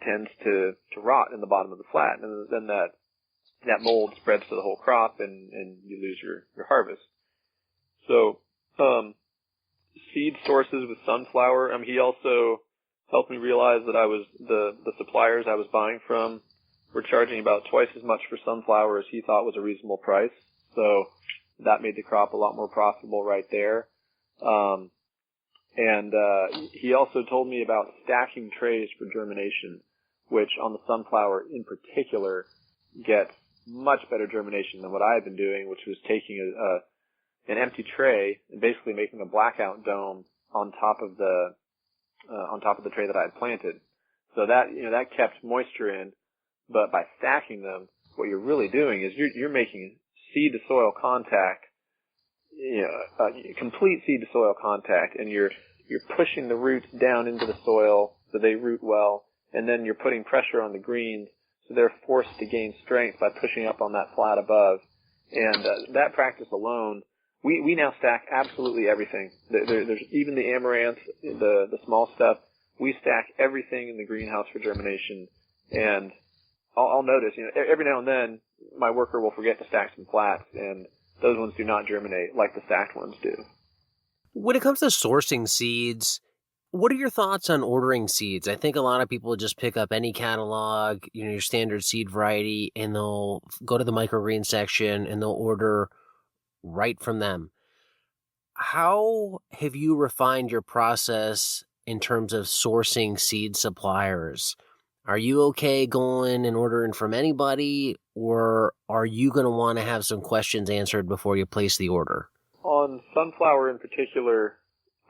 tends to rot in the bottom of the flat, and then that mold spreads to the whole crop, and you lose your harvest. So, seed sources with sunflower. He also helped me realize that the suppliers I was buying from were charging about twice as much for sunflower as he thought was a reasonable price. So that made the crop a lot more profitable right there. And he also told me about stacking trays for germination, which on the sunflower in particular gets much better germination than what I had been doing, which was taking an empty tray and basically making a blackout dome on top of the tray that I had planted. So that kept moisture in, but by stacking them, what you're really doing is you're making seed to soil contact, complete seed to soil contact, and you're pushing the roots down into the soil so they root well, and then you're putting pressure on the greens so they're forced to gain strength by pushing up on that flat above. And that practice alone, we now stack absolutely everything. There's even the amaranth, the small stuff. We stack everything in the greenhouse for germination. And I'll notice, every now and then my worker will forget to stack some flats, and those ones do not germinate like the stacked ones do. When it comes to sourcing seeds, what are your thoughts on ordering seeds? I think a lot of people just pick up any catalog, your standard seed variety, and they'll go to the microgreen section and they'll order right from them. How have you refined your process in terms of sourcing seed suppliers? Are you okay going and ordering from anybody, or are you going to want to have some questions answered before you place the order? On sunflower in particular,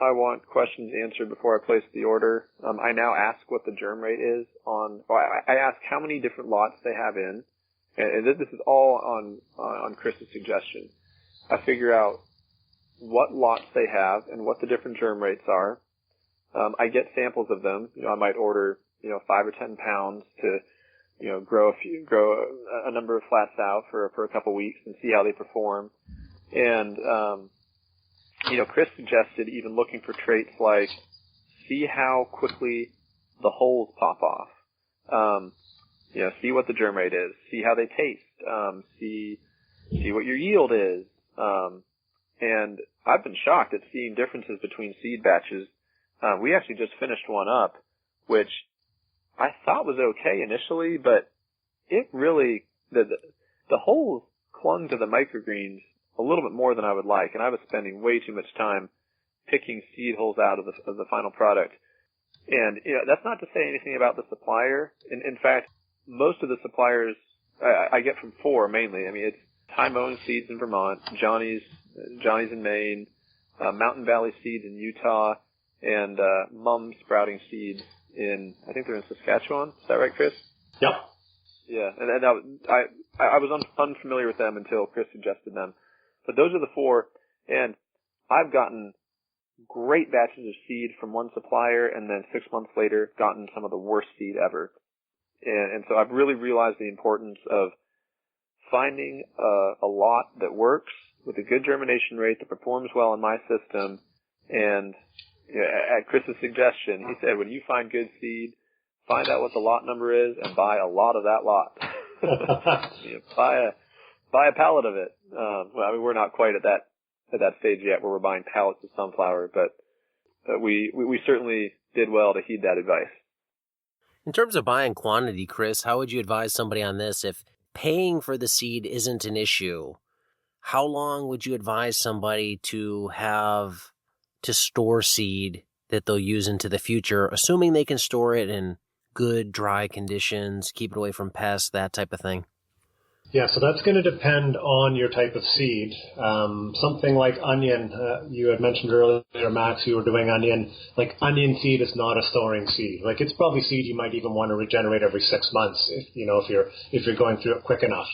I want questions answered before I place the order. I now ask what the germ rate is I ask how many different lots they have in, and this is all on Chris's suggestion. I figure out what lots they have and what the different germ rates are. I get samples of them. I might order 5 or 10 pounds to grow a number of flats out for a couple weeks and see how they perform. And Chris suggested even looking for traits like see how quickly the holes pop off. See what the germ rate is, see how they taste, see what your yield is. And I've been shocked at seeing differences between seed batches. We actually just finished one up, which I thought was okay initially, but it really, the holes clung to the microgreens a little bit more than I would like, and I was spending way too much time picking seed holes out of the final product. And that's not to say anything about the supplier. In fact, most of the suppliers I get from 4 mainly. It's Timon Seeds in Vermont, Johnny's in Maine, Mountain Valley Seeds in Utah, and Mum Sprouting Seeds in, I think they're in Saskatchewan. Is that right, Chris? Yep. Yeah, and I was unfamiliar with them until Chris suggested them. But those are the 4, and I've gotten great batches of seed from one supplier, and then 6 months later gotten some of the worst seed ever. And so I've really realized the importance of finding a lot that works with a good germination rate that performs well in my system. And at Chris's suggestion, he said, when you find good seed, find out what the lot number is and buy a lot of that lot. Buy a pallet of it. We're not quite at that stage yet where we're buying pallets of sunflower, but we certainly did well to heed that advice. In terms of buying quantity, Chris, how would you advise somebody on this? If paying for the seed isn't an issue, how long would you advise somebody to have to store seed that they'll use into the future, assuming they can store it in good, dry conditions, keep it away from pests, that type of thing? Yeah, so that's going to depend on your type of seed. Something like onion, you had mentioned earlier, Max, you were doing onion. Like onion seed is not a storing seed. Like it's probably seed you might even want to regenerate every 6 months if you're going through it quick enough.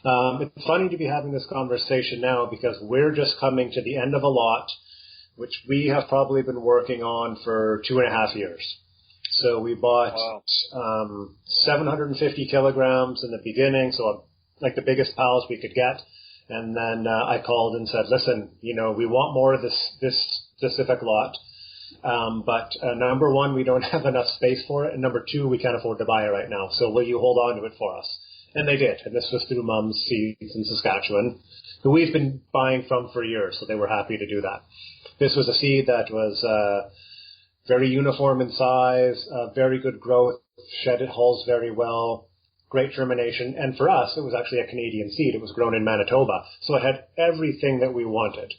It's funny to be having this conversation now because we're just coming to the end of a lot. which we have probably been working on for 2.5 years. So we bought 750 kilograms in the beginning, so like the biggest pallets we could get. And then I called and said, listen, we want more of this specific lot. But number one, we don't have enough space for it. And number two, we can't afford to buy it right now. So will you hold on to it for us? And they did. And this was through Mom's Seeds in Saskatchewan, who we've been buying from for years. So they were happy to do that. This was a seed that was very uniform in size, very good growth, shedded hulls very well, great germination. And for us, it was actually a Canadian seed. It was grown in Manitoba. So it had everything that we wanted.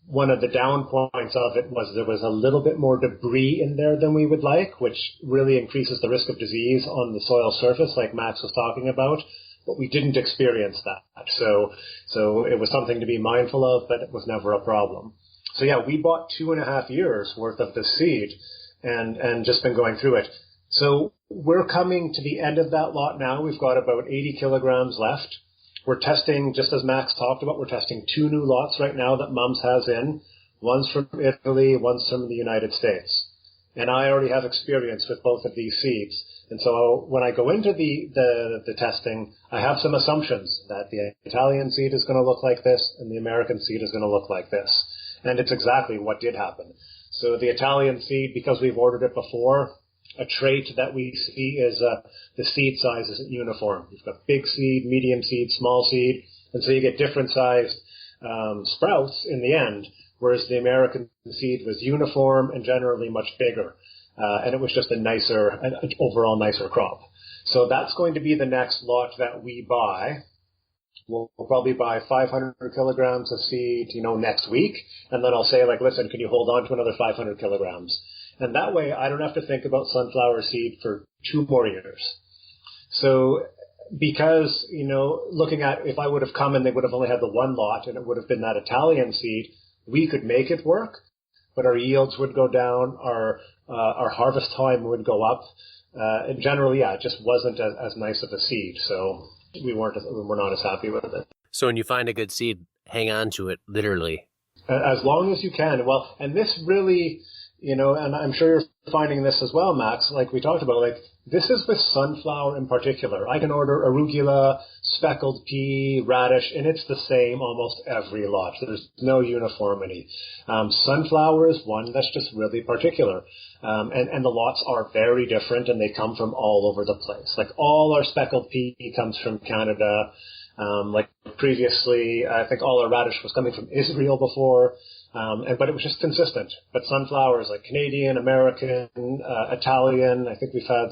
One of the down points of it was there was a little bit more debris in there than we would like, which really increases the risk of disease on the soil surface, like Max was talking about. But we didn't experience that. So it was something to be mindful of, but it was never a problem. So yeah, we bought 2.5 years worth of the seed and just been going through it. So we're coming to the end of that lot now. We've got about 80 kilograms left. We're testing, just as Max talked about, we're testing 2 new lots right now that Mums has in. One's from Italy, one's from the United States. And I already have experience with both of these seeds. And so when I go into the testing, I have some assumptions that the Italian seed is going to look like this and the American seed is going to look like this. And it's exactly what did happen. So the Italian seed, because we've ordered it before, a trait that we see is the seed size isn't uniform. You've got big seed, medium seed, small seed, and so you get different sized sprouts in the end, whereas the American seed was uniform and generally much bigger. And it was just an overall nicer crop. So that's going to be the next lot that we buy. We'll probably buy 500 kilograms of seed, next week. And then I'll say, listen, can you hold on to another 500 kilograms? And that way I don't have to think about sunflower seed for 2 more years. So because, looking at if I would have come and they would have only had the 1 lot and it would have been that Italian seed, we could make it work, but our yields would go down, our harvest time would go up. And generally, it just wasn't as nice of a seed. So we're not as happy with it. So when you find a good seed, hang on to it, literally. As long as you can. Well, and this really, and I'm sure you're finding this as well, Max, like we talked about, this is with sunflower in particular. I can order arugula, speckled pea, radish, and it's the same almost every lot. There's no uniformity. Sunflower is one that's just really particular. And the lots are very different, and they come from all over the place. All our speckled pea comes from Canada. Previously, I think all our radish was coming from Israel before. But it was just consistent. But sunflowers like Canadian, American, Italian, I think we've had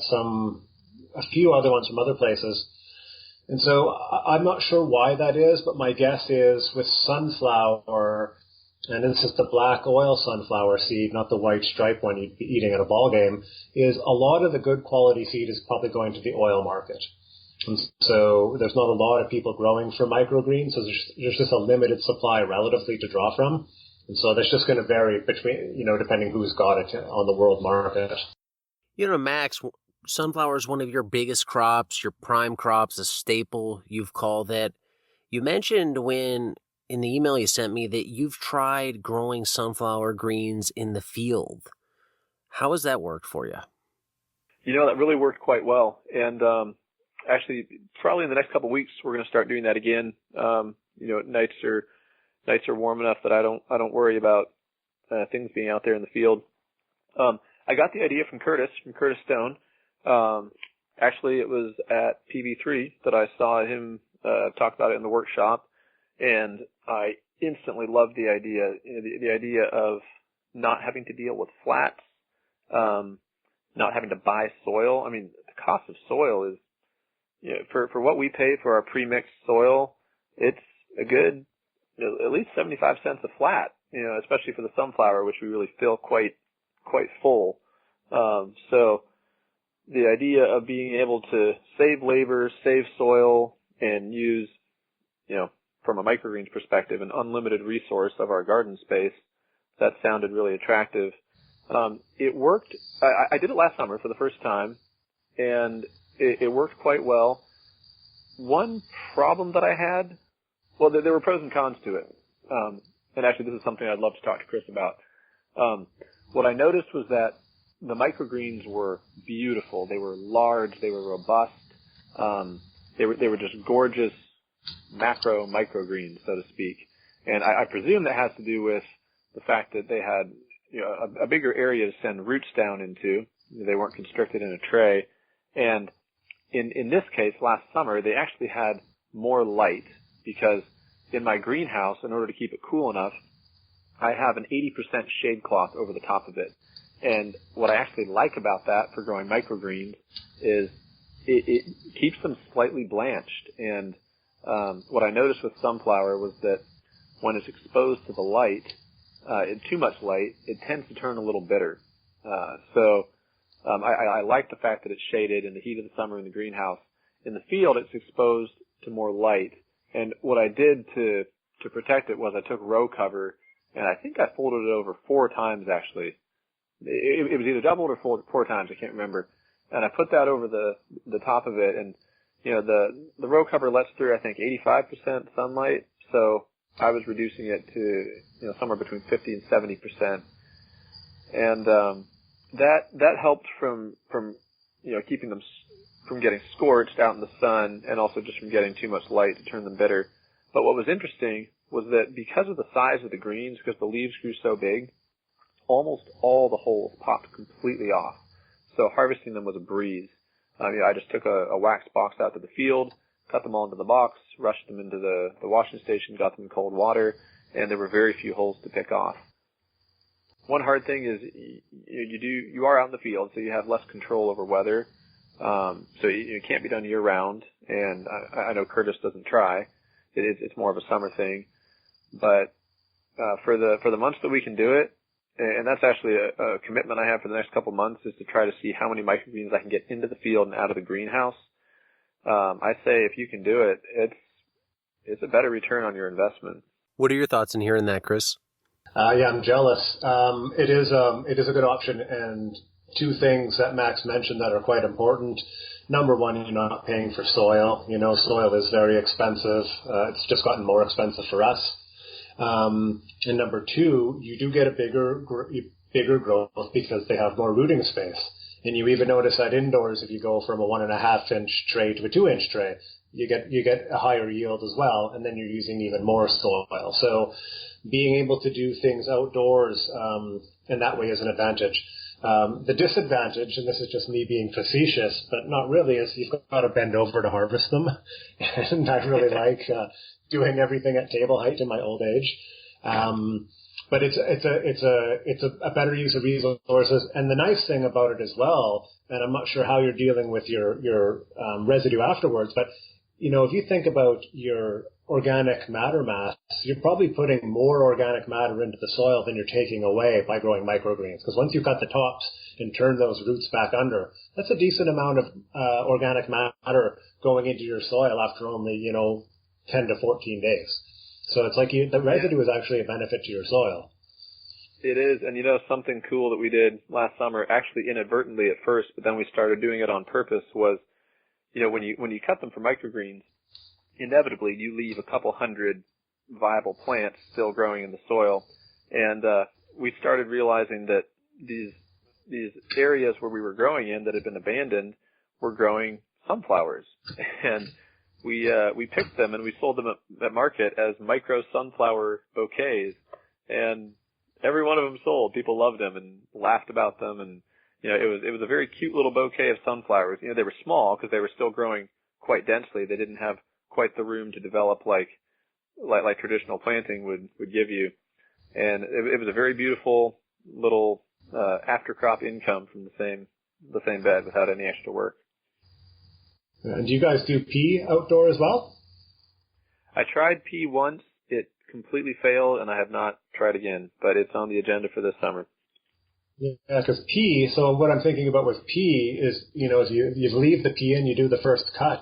a few other ones from other places. And so I'm not sure why that is, but my guess is with sunflower, and this is the black oil sunflower seed, not the white stripe one you'd be eating at a ball game, is a lot of the good quality seed is probably going to the oil market. And so there's not a lot of people growing for microgreens, so there's just a limited supply relatively to draw from. And so that's just going to vary between, depending who's got it on the world market. Max, sunflower is one of your biggest crops, your prime crops, a staple, you've called it. You mentioned in the email you sent me that you've tried growing sunflower greens in the field. How has that worked for you? That really worked quite well. And actually, probably in the next couple of weeks, we're going to start doing that again. Nights are warm enough that I don't worry about things being out there in the field. I got the idea from Curtis Stone. Actually, it was at PB3 that I saw him talk about it in the workshop, and I instantly loved the idea. The idea of not having to deal with flats, not having to buy soil. I mean, the cost of soil is, for what we pay for our pre-mixed soil, it's a good, at least 75 cents a flat, especially for the sunflower, which we really feel quite full. So the idea of being able to save labor, save soil, and use, from a microgreens perspective, an unlimited resource of our garden space, that sounded really attractive. It worked. I did it last summer for the first time, and it worked quite well. One problem that I had, well, there were pros and cons to it. And actually, this is something I'd love to talk to Chris about. What I noticed was that the microgreens were beautiful. They were large. They were robust. They were just gorgeous macro microgreens, so to speak. And I presume that has to do with the fact that they had, you know, a bigger area to send roots down into. They weren't constricted in a tray. And in this case, last summer, they actually had more light because in my greenhouse, in order to keep it cool enough, I have an 80% shade cloth over the top of it. And what I actually like about that for growing microgreens is it keeps them slightly blanched. And what I noticed with sunflower was that when it's exposed to the light, too much light, it tends to turn a little bitter. I like the fact that it's shaded in the heat of the summer in the greenhouse. In the field, it's exposed to more light. And what I did to protect it was I took row cover, and I think I folded it over 4 times, actually. It was either doubled or four times, I can't remember. And I put that over the top of it, and, you know, the row cover lets through, I think, 85% sunlight, so I was reducing it to, you know, somewhere between 50 and 70%. And that helped from you know, keeping them from getting scorched out in the sun, and also just from getting too much light to turn them bitter. But what was interesting was that because of the size of the greens, because the leaves grew so big, almost all the holes popped completely off. So harvesting them was a breeze. You know, I just took a wax box out to the field, cut them all into the box, rushed them into the washing station, got them in cold water, and there were very few holes to pick off. One hard thing is you are out in the field, so you have less control over weather. So it can't be done year round, and I know Curtis doesn't try. It's more of a summer thing. But for the months that we can do it, and that's actually a commitment I have for the next couple months, is to try to see how many microgreens I can get into the field and out of the greenhouse. I say if you can do it, it's a better return on your investment. What are your thoughts in hearing that, Chris? Yeah, I'm jealous. It is a good option, and 2 things that Max mentioned that are quite important. Number one, you're not paying for soil. You know, soil is very expensive. It's just gotten more expensive for us. And number 2, you do get a bigger growth because they have more rooting space. And you even notice that indoors, if you go from a 1.5-inch tray to a 2-inch tray, you get a higher yield as well, and then you're using even more soil. So being able to do things outdoors in that way is an advantage. The disadvantage, and this is just me being facetious, but not really, is you've got to bend over to harvest them. And I really like doing everything at table height in my old age. But it's a better use of resources. And the nice thing about it as well, and I'm not sure how you're dealing with your residue afterwards, but you know, if you think about your organic matter mass, you're probably putting more organic matter into the soil than you're taking away by growing microgreens. Because once you've got the tops and turn those roots back under, that's a decent amount of organic matter going into your soil after only, you know, 10 to 14 days. So it's like the residue is actually a benefit to your soil. It is, and you know, something cool that we did last summer, actually inadvertently at first, but then we started doing it on purpose, was, you know, when you cut them for microgreens, inevitably you leave a couple hundred viable plants still growing in the soil. And we started realizing that these areas where we were growing in that had been abandoned were growing sunflowers. And we picked them and we sold them at market as micro sunflower bouquets. And every one of them sold. People loved them and laughed about them. And, you know, it was a very cute little bouquet of sunflowers. You know, they were small because they were still growing quite densely. They didn't have quite the room to develop like traditional planting would give you. And it was a very beautiful little after crop income from the same bed without any extra work. And do you guys do pea outdoor as well? I tried pea once. It completely failed, and I have not tried again, but it's on the agenda for this summer. Yeah, because pea, so what I'm thinking about with pea is, you know, you leave the pea and you do the first cut.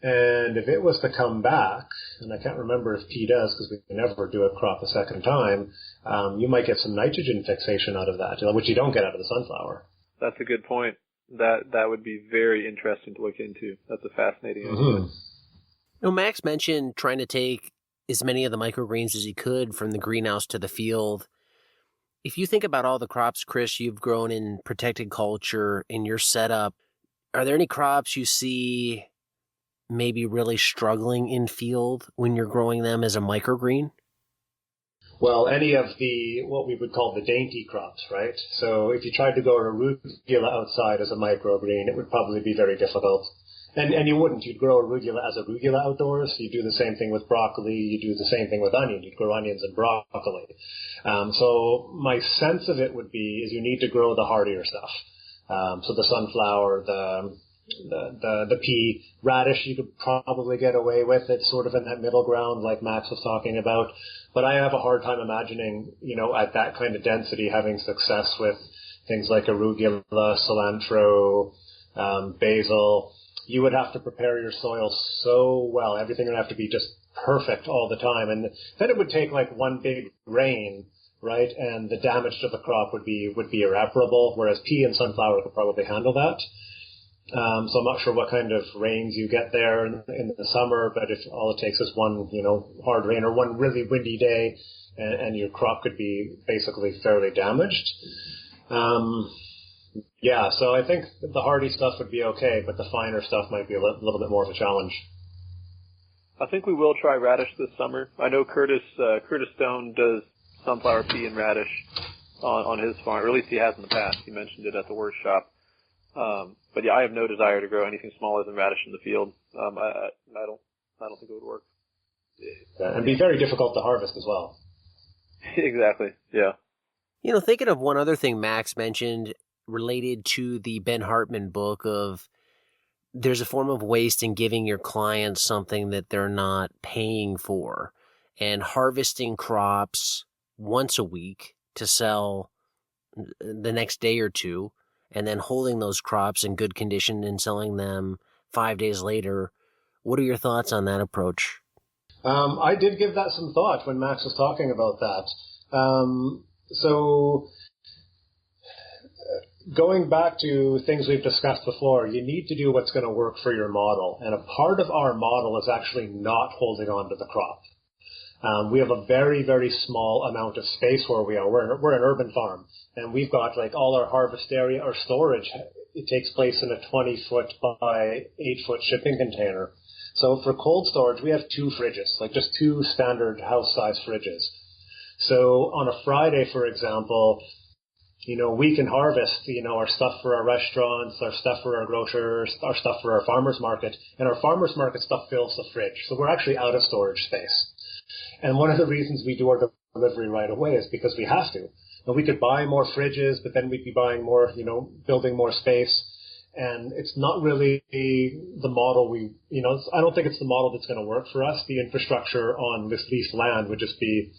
And if it was to come back, and I can't remember if pea does because we can never do a crop a second time, you might get some nitrogen fixation out of that, which you don't get out of the sunflower. That's a good point. That would be very interesting to look into. That's a fascinating idea. You know, Max mentioned trying to take as many of the microgreens as he could from the greenhouse to the field. If you think about all the crops, Chris, you've grown in protected culture in your setup, are there any crops you see maybe really struggling in field when you're growing them as a microgreen? Well, any of what we would call the dainty crops, right? So if you tried to grow arugula outside as a microgreen, it would probably be very difficult. And you wouldn't. You'd grow arugula as arugula outdoors. You do the same thing with broccoli. You do the same thing with onion. You'd grow onions and broccoli. So my sense of it would be is you need to grow the hardier stuff. So the sunflower, the pea, radish, you could probably get away with it, sort of in that middle ground, like Max was talking about. But I have a hard time imagining, at that kind of density, having success with things like arugula, cilantro, basil. You would have to prepare your soil so well. Everything would have to be just perfect all the time. And then it would take like one big rain, right? And the damage to the crop would be irreparable, whereas pea and sunflower could probably handle that. So I'm not sure what kind of rains you get there in the summer, but if all it takes is one, hard rain or one really windy day, and your crop could be basically fairly damaged. Yeah, so I think the hardy stuff would be okay, but the finer stuff might be a little bit more of a challenge. I think we will try radish this summer. I know Curtis Stone does sunflower, pea, and radish on his farm, or at least he has in the past. He mentioned it at the workshop. But yeah, I have no desire to grow anything smaller than radish in the field. I don't think it would work. And be very difficult to harvest as well. Exactly. Yeah. Thinking of one other thing Max mentioned related to the Ben Hartman book of there's a form of waste in giving your clients something that they're not paying for, and harvesting crops once a week to sell the next day or two, and then holding those crops in good condition and selling them 5 days later. What are your thoughts on that approach? I did give that some thought when Max was talking about that. So going back to things we've discussed before, you need to do what's going to work for your model. And a part of our model is actually not holding on to the crop. We have a very, very small amount of space where we are. We're an urban farm, and we've got like all our harvest area, our storage, it takes place in a 20-foot by 8-foot shipping container. So for cold storage, we have 2 fridges, like just 2 standard house-size fridges. So on a Friday, for example, we can harvest, our stuff for our restaurants, our stuff for our grocers, our stuff for our farmers market, and our farmers market stuff fills the fridge. So we're actually out of storage space. And one of the reasons we do our delivery right away is because we have to. Now, we could buy more fridges, but then we'd be buying more, building more space. And it's not really the model I don't think it's the model that's going to work for us. The infrastructure on this leased land would just be,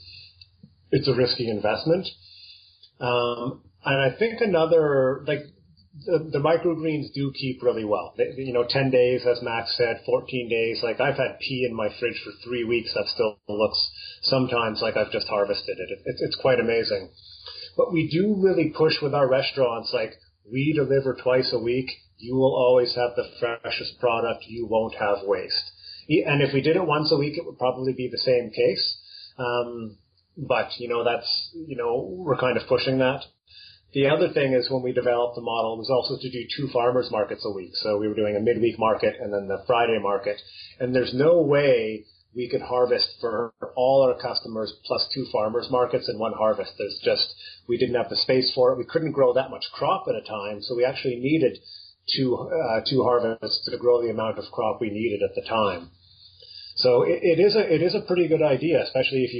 it's a risky investment. And I think the microgreens do keep really well. 10 days, as Max said, 14 days. Like I've had pea in my fridge for 3 weeks that still looks sometimes like I've just harvested it. It's quite amazing. But we do really push with our restaurants, like we deliver twice a week. You will always have the freshest product. You won't have waste. And if we did it once a week, it would probably be the same case. But, we're kind of pushing that. The other thing is when we developed the model was also to do 2 farmers markets a week. So we were doing a midweek market and then the Friday market. And there's no way we could harvest for all our customers plus 2 farmers markets in one harvest. We didn't have the space for it. We couldn't grow that much crop at a time. So we actually needed two harvests to grow the amount of crop we needed at the time. So it is a pretty good idea, especially if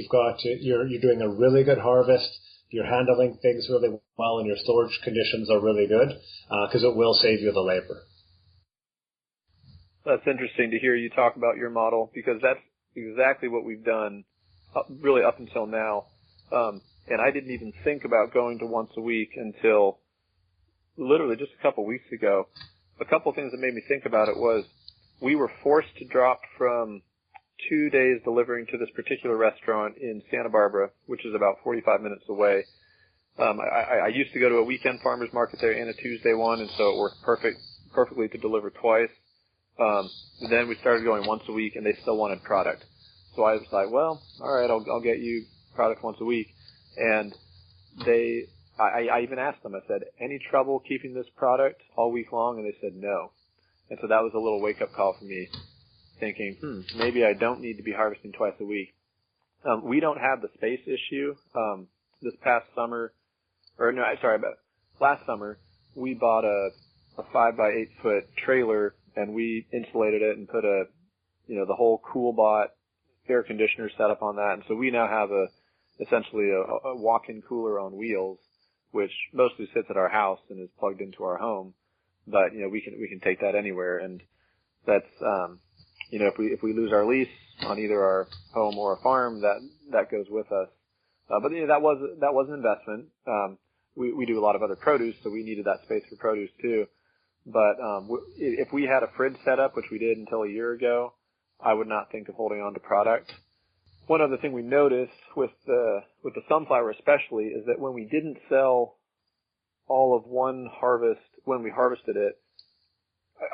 you're doing a really good harvest. You're handling things really well and your storage conditions are really good, because it will save you the labor. That's interesting to hear you talk about your model, because that's exactly what we've done really up until now. And I didn't even think about going to once a week until literally just a couple weeks ago. A couple things that made me think about it was we were forced to drop from 2 days delivering to this particular restaurant in Santa Barbara, which is about 45 minutes away. I used to go to a weekend farmers market there and a Tuesday one, and so it worked perfectly to deliver twice. Then we started going once a week, and they still wanted product. So I was like, well, all right, I'll get you product once a week. And I even asked them, I said, any trouble keeping this product all week long? And they said no. And so that was a little wake-up call for me, thinking, maybe I don't need to be harvesting twice a week. We don't have the space issue. This past summer, last summer, we bought a 5 by 8 foot trailer, and we insulated it and put the whole CoolBot air conditioner set up on that. And so we now have essentially a walk-in cooler on wheels, which mostly sits at our house and is plugged into our home. But, we can take that anywhere. And that's, if we lose our lease on either our home or a farm, that goes with us. But that was an investment. We do a lot of other produce, so we needed that space for produce too. But, if we had a fridge set up, which we did until a year ago, I would not think of holding on to product. One other thing we noticed with the sunflower especially is that when we didn't sell all of one harvest when we harvested it,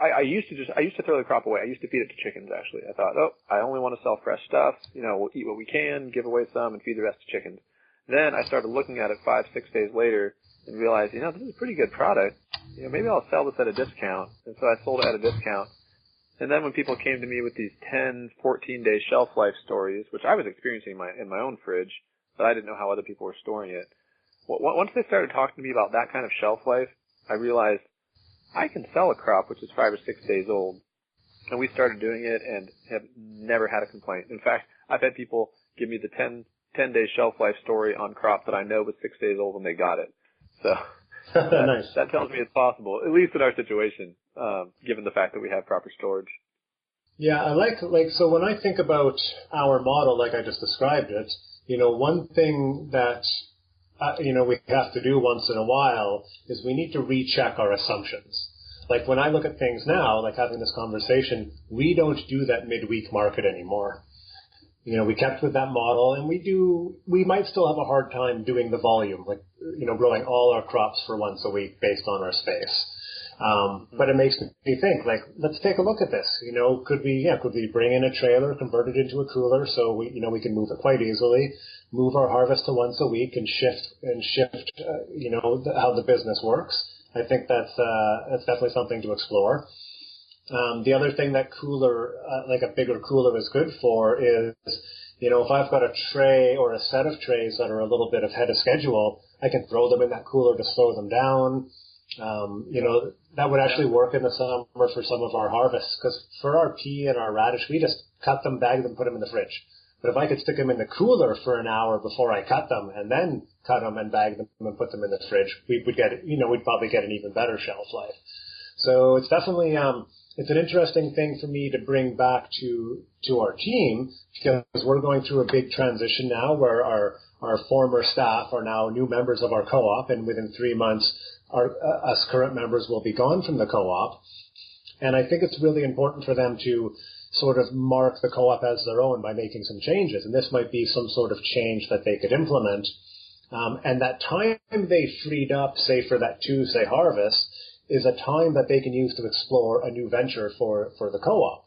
I used to throw the crop away. I used to feed it to chickens, actually. I thought, I only want to sell fresh stuff. We'll eat what we can, give away some, and feed the rest to chickens. Then I started looking at it 5-6 days later and realized, this is a pretty good product. Maybe I'll sell this at a discount. And so I sold it at a discount. And then when people came to me with these 10, 14-day shelf life stories, which I was experiencing in my own fridge, but I didn't know how other people were storing it. Once they started talking to me about that kind of shelf life, I realized I can sell a crop which is 5 or 6 days old. And we started doing it and have never had a complaint. In fact, I've had people give me the 10-day shelf life story on crop that I know was 6 days old when they got it. So nice. That tells me it's possible, at least in our situation, given the fact that we have proper storage. Yeah, I like so when I think about our model, like I just described it, one thing that we have to do once in a while is we need to recheck our assumptions. Like when I look at things now, like having this conversation, we don't do that midweek market anymore. We kept with that model, and we might still have a hard time doing the volume, like, growing all our crops for once a week based on our space. But it makes me think, like, let's take a look at this. Could we bring in a trailer, convert it into a cooler so we can move it quite easily, move our harvest to once a week and shift, how the business works. I think that's definitely something to explore. The other thing that cooler, like a bigger cooler is good for is, if I've got a tray or a set of trays that are a little bit ahead of schedule, I can throw them in that cooler to slow them down. That would actually work in the summer for some of our harvests, because for our pea and our radish, we just cut them, bag them, put them in the fridge. But if I could stick them in the cooler for an hour before I cut them and then cut them and bag them and put them in the fridge, we'd probably get an even better shelf life. So it's definitely, it's an interesting thing for me to bring back to our team, because we're going through a big transition now where our former staff are now new members of our co-op, and within 3 months, us current members will be gone from the co-op. And I think it's really important for them to sort of mark the co-op as their own by making some changes. And this might be some sort of change that they could implement. And that time they freed up, say, for that Tuesday harvest, is a time that they can use to explore a new venture for the co-op.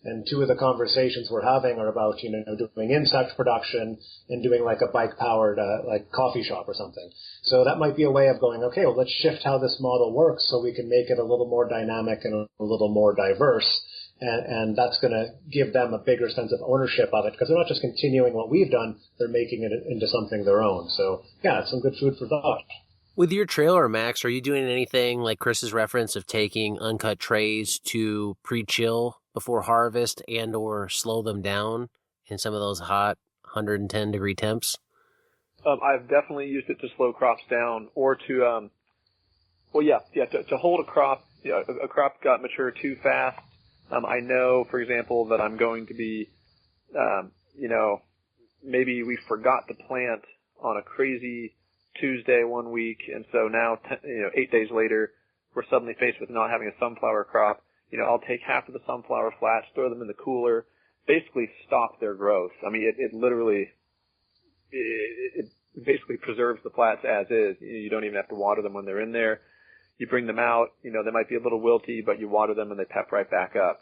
And two of the conversations we're having are about, doing insect production and doing like a bike-powered, like coffee shop or something. So that might be a way of going, okay, well, let's shift how this model works so we can make it a little more dynamic and a little more diverse. And that's going to give them a bigger sense of ownership of it, because they're not just continuing what we've done, they're making it into something their own. So yeah, it's some good food for thought. With your trailer, Max, are you doing anything like Chris's reference of taking uncut trays to pre-chill before harvest and or slow them down in some of those hot 110-degree temps? I've definitely used it to slow crops down, or to, to hold a crop. A crop got mature too fast. I know, for example, that I'm going to be, maybe we forgot to plant on a crazy Tuesday one week, and so now 8 days later we're suddenly faced with not having a sunflower crop. I'll take half of the sunflower flats, throw them in the cooler, basically stop their growth. I mean, it literally basically preserves the plants as is. You don't even have to water them when they're in there. You bring them out, they might be a little wilty, but you water them and they pep right back up.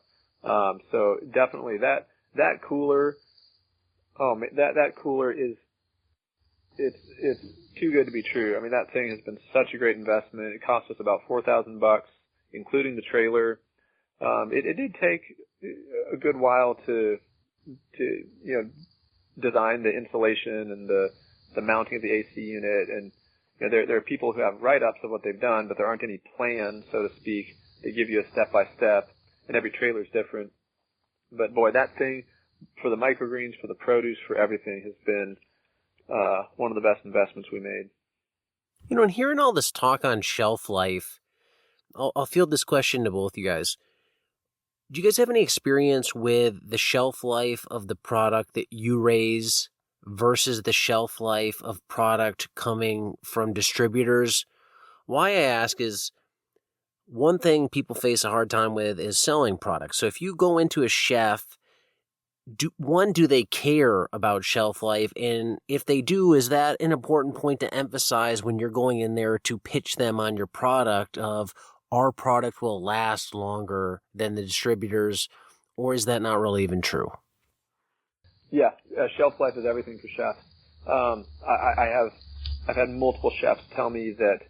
So definitely that cooler, that cooler is, it's too good to be true. I mean, that thing has been such a great investment. It cost us about $4,000, including the trailer. It did take a good while to design the insulation and the mounting of the AC unit, and there are people who have write-ups of what they've done, but there aren't any plans, so to speak. They give you a step-by-step, and every trailer is different. But boy, that thing, for the microgreens, for the produce, for everything, has been one of the best investments we made. And hearing all this talk on shelf life, I'll field this question to both you guys. Do you guys have any experience with the shelf life of the product that you raise versus the shelf life of product coming from distributors? Why I ask is, one thing people face a hard time with is selling products. So if you go into a chef, do they care about shelf life? And if they do, is that an important point to emphasize when you're going in there to pitch them on your product of, our product will last longer than the distributors, or is that not really even true? Yeah, shelf life is everything for chefs. I've had multiple chefs tell me that,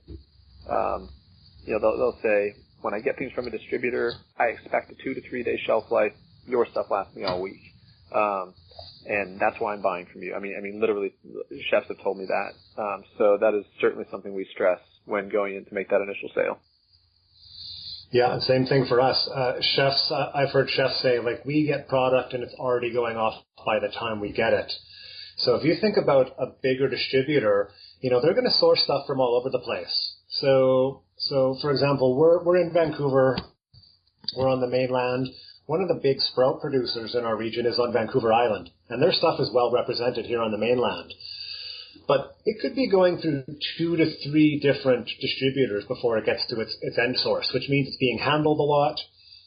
they'll say, when I get things from a distributor, I expect a 2 to 3 day shelf life. Your stuff lasts me all week. And that's why I'm buying from you. I mean, literally, chefs have told me that. So that is certainly something we stress when going in to make that initial sale. Yeah, same thing for us. Chefs, I've heard chefs say, like, we get product and it's already going off by the time we get it. So if you think about a bigger distributor, they're going to source stuff from all over the place. So for example, we're in Vancouver. We're on the mainland. One of the big sprout producers in our region is on Vancouver Island, and their stuff is well represented here on the mainland. But it could be going through 2 to 3 different distributors before it gets to its end source, which means it's being handled a lot,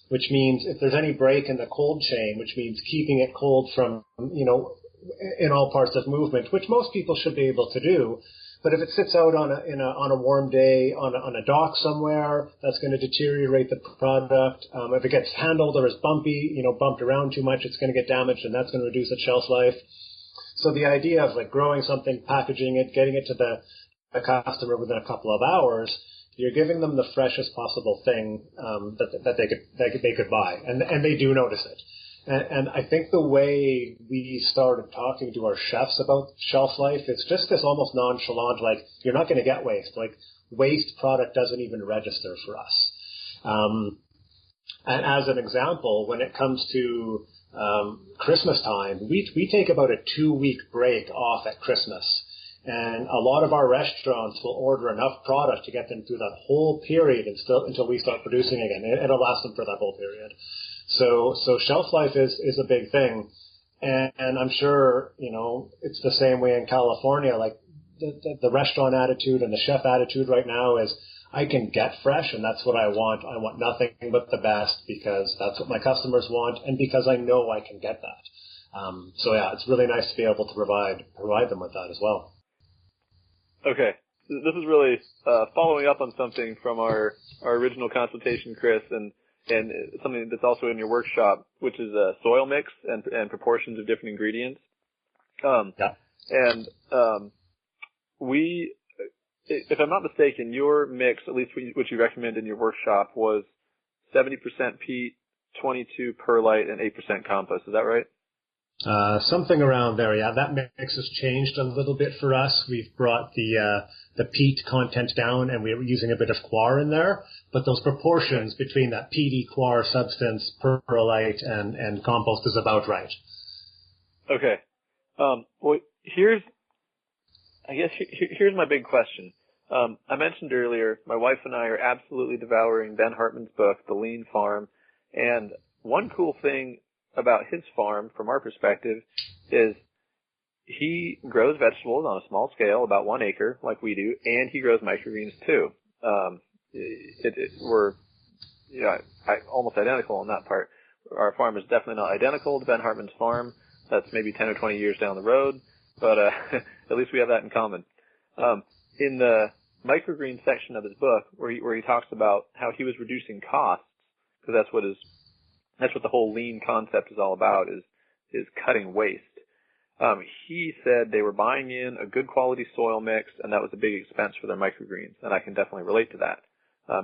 which means if there's any break in the cold chain, which means keeping it cold from, in all parts of movement, which most people should be able to do. But if it sits out on a warm day on a dock somewhere, that's going to deteriorate the product. If it gets handled or is bumpy, bumped around too much, it's going to get damaged, and that's going to reduce its shelf life. So the idea of like growing something, packaging it, getting it to the customer within a couple of hours, you're giving them the freshest possible thing that they could buy, and they do notice it. And I think the way we started talking to our chefs about shelf life, it's just this almost nonchalant, like, you're not going to get waste. Like, waste product doesn't even register for us. And as an example, when it comes to Christmas time, we take about a 2-week break off at Christmas. And a lot of our restaurants will order enough product to get them through that whole period until we start producing again. It'll last them for that whole period. So shelf life is a big thing. And I'm sure, it's the same way in California. Like the restaurant attitude and the chef attitude right now is, I can get fresh, and that's what I want. I want nothing but the best because that's what my customers want, and because I know I can get that. So yeah, it's really nice to be able to provide them with that as well. Okay, this is really following up on something from our original consultation, Chris, and something that's also in your workshop, which is a soil mix and proportions of different ingredients. And if I'm not mistaken, your mix, at least what you recommend in your workshop, was 70% peat, 22 perlite, and 8% compost. Is that right? Something around there, yeah. That mix has changed a little bit for us. We've brought the peat content down, and we're using a bit of coir in there. But those proportions between that peaty coir substance, perlite, and compost is about right. Okay. Well, here's my big question. I mentioned earlier, my wife and I are absolutely devouring Ben Hartman's book, The Lean Farm. And one cool thing about his farm, from our perspective, is he grows vegetables on a small scale, about 1 acre, like we do, and he grows microgreens too. We're almost identical on that part. Our farm is definitely not identical to Ben Hartman's farm. That's maybe 10 or 20 years down the road, but at least we have that in common. In the microgreen section of his book, where he talks about how he was reducing costs, because that's what the whole lean concept is all about, is cutting waste. he said they were buying in a good quality soil mix, and that was a big expense for their microgreens, and I can definitely relate to that.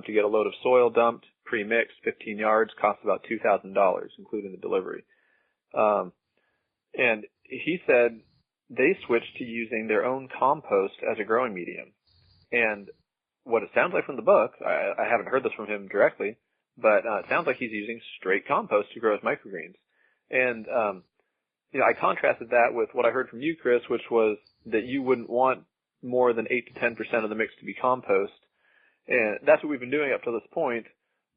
To get a load of soil dumped, pre-mixed, 15 yards, costs about $2,000, including the delivery. And he said they switched to using their own compost as a growing medium. And what it sounds like from the book, I haven't heard this from him directly, but it sounds like he's using straight compost to grow his microgreens. And I contrasted that with what I heard from you, Chris, which was that you wouldn't want more than 8 to 10% of the mix to be compost. And that's what we've been doing up to this point.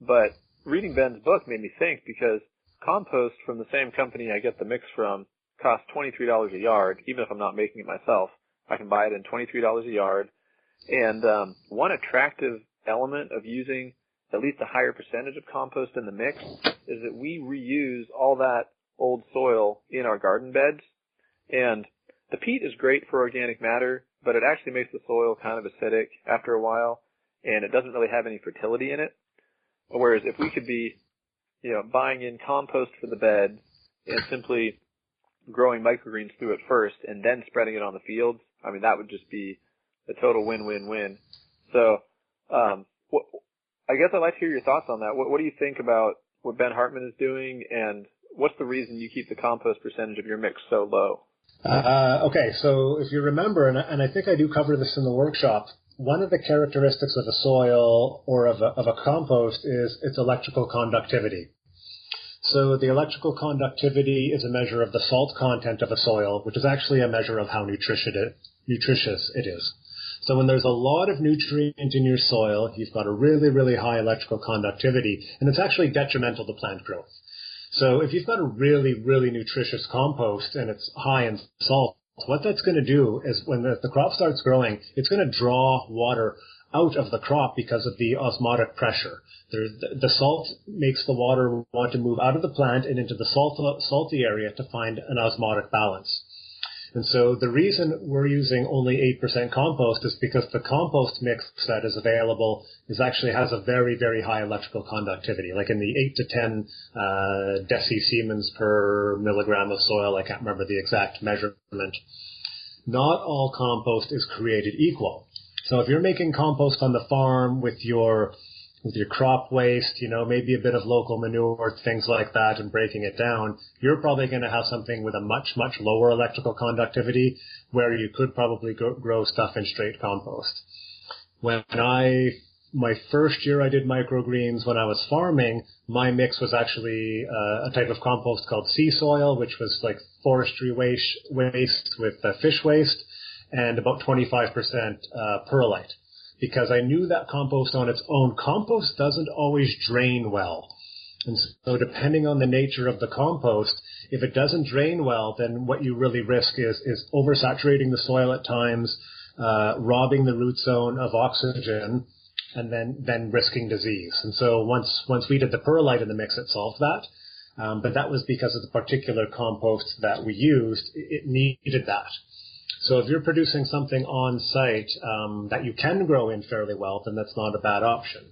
But reading Ben's book made me think, because compost from the same company I get the mix from costs $23 a yard, even if I'm not making it myself. I can buy it in $23 a yard. And one attractive element of using at least a higher percentage of compost in the mix is that we reuse all that old soil in our garden beds. And the peat is great for organic matter, but it actually makes the soil kind of acidic after a while, and it doesn't really have any fertility in it. Whereas if we could be, buying in compost for the bed and simply growing microgreens through it first and then spreading it on the fields, I mean, that would just be a total win-win-win. So, I guess I'd like to hear your thoughts on that. What do you think about what Ben Hartman is doing, and what's the reason you keep the compost percentage of your mix so low? Okay, so if you remember, and I think I do cover this in the workshop, one of the characteristics of a soil or of a compost is its electrical conductivity. So the electrical conductivity is a measure of the salt content of a soil, which is actually a measure of how nutritious it is. So when there's a lot of nutrient in your soil, you've got a really, really high electrical conductivity, and it's actually detrimental to plant growth. So if you've got a really, really nutritious compost and it's high in salt, what that's going to do is when the crop starts growing, it's going to draw water out of the crop because of the osmotic pressure. The salt makes the water want to move out of the plant and into the salty area to find an osmotic balance. And so the reason we're using only 8% compost is because the compost mix that is available actually has a very, very high electrical conductivity, like in the 8 to 10 decisiemens per milligram of soil. I can't remember the exact measurement. Not all compost is created equal. So if you're making compost on the farm with your crop waste, maybe a bit of local manure, things like that, and breaking it down, you're probably going to have something with a much, much lower electrical conductivity where you could probably grow stuff in straight compost. My first year I did microgreens when I was farming, my mix was actually a type of compost called sea soil, which was like forestry waste with fish waste, and about 25% perlite. Because I knew that compost on its own, compost doesn't always drain well. And so depending on the nature of the compost, if it doesn't drain well, then what you really risk is oversaturating the soil at times, robbing the root zone of oxygen, and then risking disease. And so once we did the perlite in the mix, it solved that. But that was because of the particular compost that we used. It needed that. So if you're producing something on site that you can grow in fairly well, then that's not a bad option.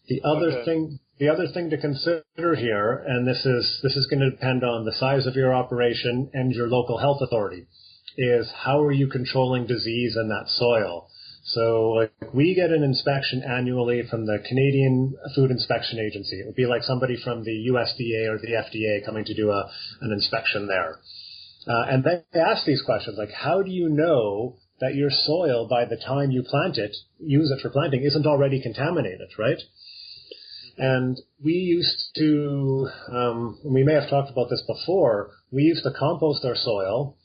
The other thing to consider here, and this is going to depend on the size of your operation and your local health authority, is how are you controlling disease in that soil? So we get an inspection annually from the Canadian Food Inspection Agency. It would be like somebody from the USDA or the FDA coming to do an inspection there. And they ask these questions, like, how do you know that your soil, by the time you use it for planting, isn't already contaminated, right? And we used to, we may have talked about this before, we used to compost our soil.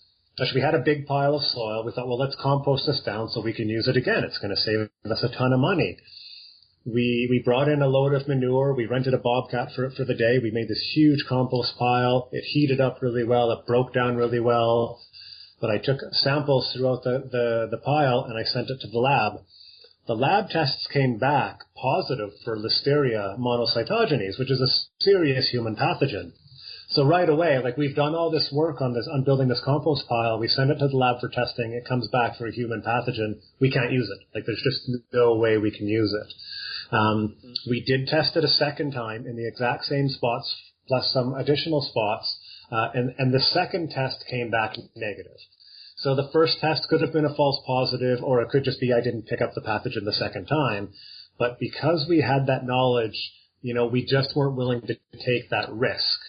Actually, we had a big pile of soil. We thought, well, let's compost this down so we can use it again. It's going to save us a ton of money. We brought in a load of manure. We rented a bobcat for the day. We made this huge compost pile. It heated up really well. It broke down really well. But I took samples throughout the pile and I sent it to the lab. The lab tests came back positive for Listeria monocytogenes, which is a serious human pathogen. So right away, we've done all this work on building this compost pile. We send it to the lab for testing. It comes back for a human pathogen. We can't use it. There's just no way we can use it. We did test it a second time in the exact same spots, plus some additional spots, And the second test came back negative. So the first test could have been a false positive, or it could just be I didn't pick up the pathogen the second time. But because we had that knowledge, we just weren't willing to take that risk.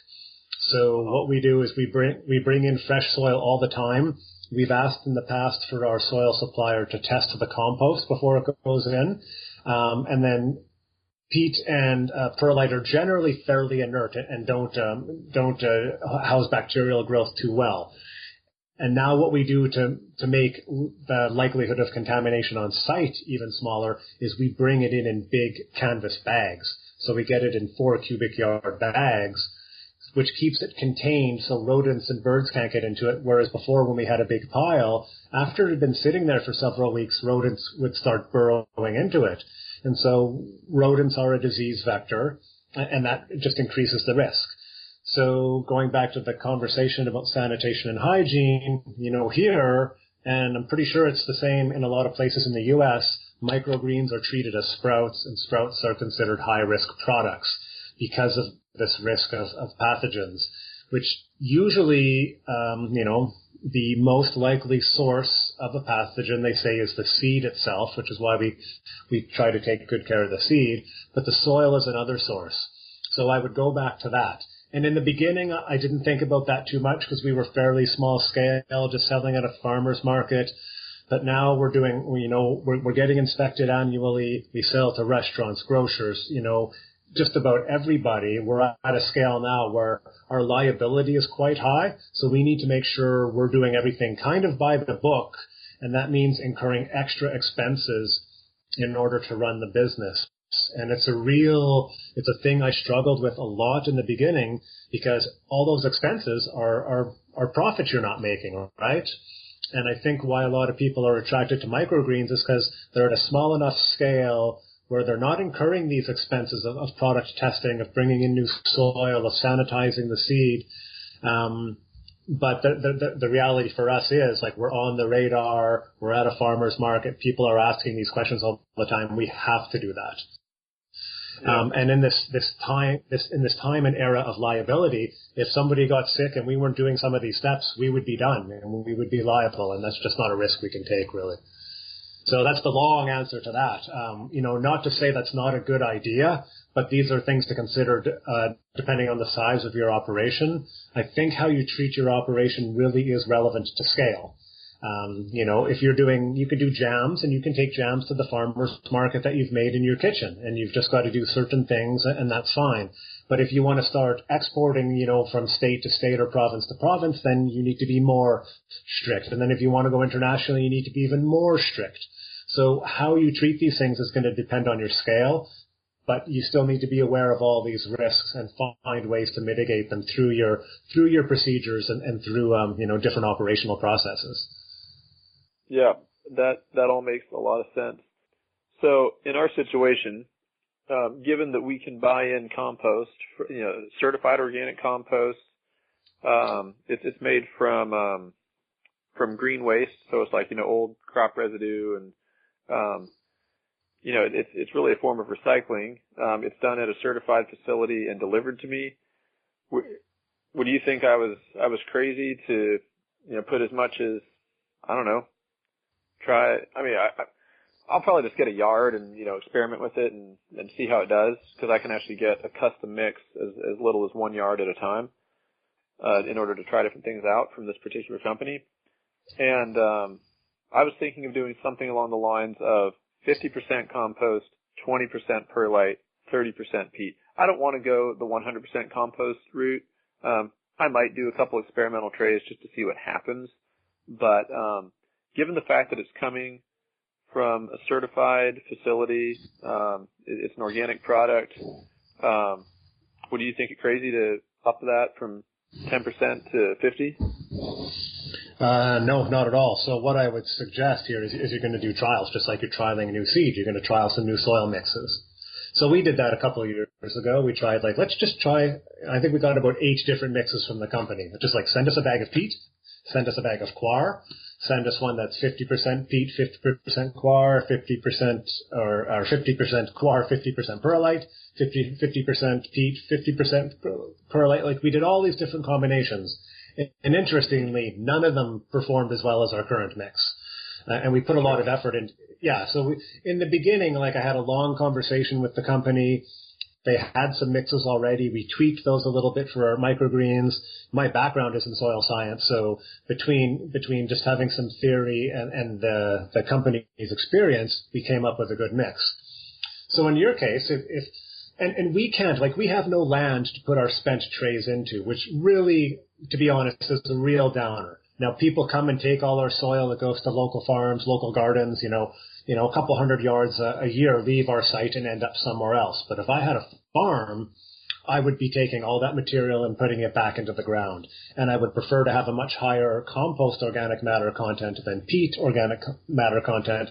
So what we do is we bring in fresh soil all the time. We've asked in the past for our soil supplier to test the compost before it goes in. And then peat and perlite are generally fairly inert and don't house bacterial growth too well. And now what we do to make the likelihood of contamination on site even smaller is we bring it in big canvas bags. So we get it in 4 cubic yard bags, which keeps it contained so rodents and birds can't get into it. Whereas before, when we had a big pile, after it had been sitting there for several weeks, rodents would start burrowing into it. And so rodents are a disease vector, and that just increases the risk. So going back to the conversation about sanitation and hygiene, here, and I'm pretty sure it's the same in a lot of places in the U.S., microgreens are treated as sprouts, and sprouts are considered high-risk products because of this risk of pathogens, which usually, the most likely source of a pathogen, they say, is the seed itself, which is why we try to take good care of the seed, but the soil is another source. So I would go back to that. And in the beginning, I didn't think about that too much because we were fairly small scale, just selling at a farmer's market. But now we're getting inspected annually. We sell to restaurants, grocers, just about everybody. We're at a scale now where our liability is quite high. So we need to make sure we're doing everything kind of by the book. And that means incurring extra expenses in order to run the business. And it's a thing I struggled with a lot in the beginning because all those expenses are profits you're not making, right? And I think why a lot of people are attracted to microgreens is because they're at a small enough scale where they're not incurring these expenses of product testing, of bringing in new soil, of sanitizing the seed. But the reality for us is we're on the radar, we're at a farmer's market, people are asking these questions all the time. We have to do that. And in this time and era of liability, if somebody got sick and we weren't doing some of these steps, we would be done and we would be liable, and that's just not a risk we can take, really. So that's the long answer to that. Not to say that's not a good idea, but these are things to consider depending on the size of your operation. I think how you treat your operation really is relevant to scale. If you could do jams, and you can take jams to the farmer's market that you've made in your kitchen, and you've just got to do certain things, and that's fine. But if you want to start exporting, from state to state or province to province, then you need to be more strict. And then if you want to go internationally, you need to be even more strict. So how you treat these things is going to depend on your scale, but you still need to be aware of all these risks and find ways to mitigate them through your procedures and through different operational processes. Yeah, that all makes a lot of sense. So in our situation, given that we can buy in compost, certified organic compost, it's made from green waste, so it's old crop residue, and it's really a form of recycling. It's done at a certified facility and delivered to me. Would you think I was crazy to put as much as, I don't know, I'll probably just get a yard and, experiment with it and see how it does, because I can actually get a custom mix as little as 1 yard at a time, in order to try different things out from this particular company. And, I was thinking of doing something along the lines of 50% compost, 20% perlite, 30% peat. I don't want to go the 100% compost route. I might do a couple experimental trays just to see what happens, but, given the fact that it's coming from a certified facility, it's an organic product, would you think it crazy to up that from 10% to 50? No, not at all. So what I would suggest here is you're going to do trials, just like you're trialing a new seed. You're going to trial some new soil mixes. So we did that a couple of years ago. We tried, let's just try, I think we got about 8 different mixes from the company. Just send us a bag of peat, send us a bag of coir, send us one that's 50% peat, 50% coir, 50% or 50% coir, 50% perlite, 50% peat, 50% perlite. Like, we did all these different combinations. And interestingly, none of them performed as well as our current mix. And we put a lot of effort in. Yeah. So in the beginning, like, I had a long conversation with the company. They had some mixes already. We tweaked those a little bit for our microgreens. My background is in soil science, so between just having some theory and the company's experience, we came up with a good mix. So in your case, and we can't, like, we have no land to put our spent trays into, which really, to be honest, is a real downer. Now, people come and take all our soil that goes to local farms, local gardens, a couple hundred yards a year, leave our site and end up somewhere else. But if I had a farm, I would be taking all that material and putting it back into the ground. And I would prefer to have a much higher compost organic matter content than peat organic matter content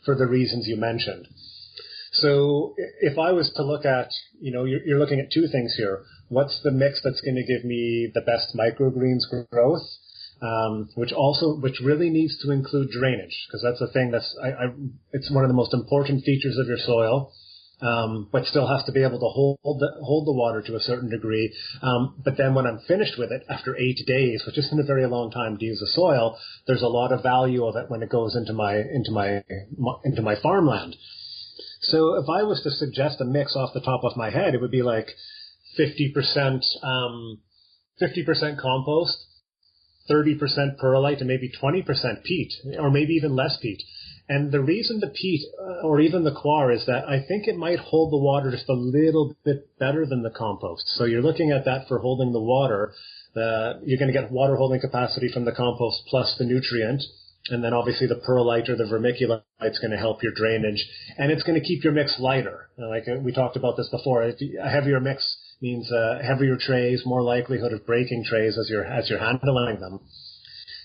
for the reasons you mentioned. So if I was to look at, you're looking at two things here. What's the mix that's going to give me the best microgreens growth? Which really needs to include drainage, because that's the thing it's one of the most important features of your soil, but still has to be able to hold the water to a certain degree. But then when I'm finished with it after 8 days, which isn't a very long time to use the soil, there's a lot of value of it when it goes into my farmland. So if I was to suggest a mix off the top of my head, it would be like 50% compost, 30% perlite, and maybe 20% peat, or maybe even less peat. And the reason the peat, or even the coir, is that I think it might hold the water just a little bit better than the compost. So you're looking at that for holding the water. You're going to get water holding capacity from the compost plus the nutrient. And then obviously the perlite or the vermiculite is going to help your drainage. And it's going to keep your mix lighter. Like we talked about this before. A heavier mix means heavier trays, more likelihood of breaking trays as you're handling them.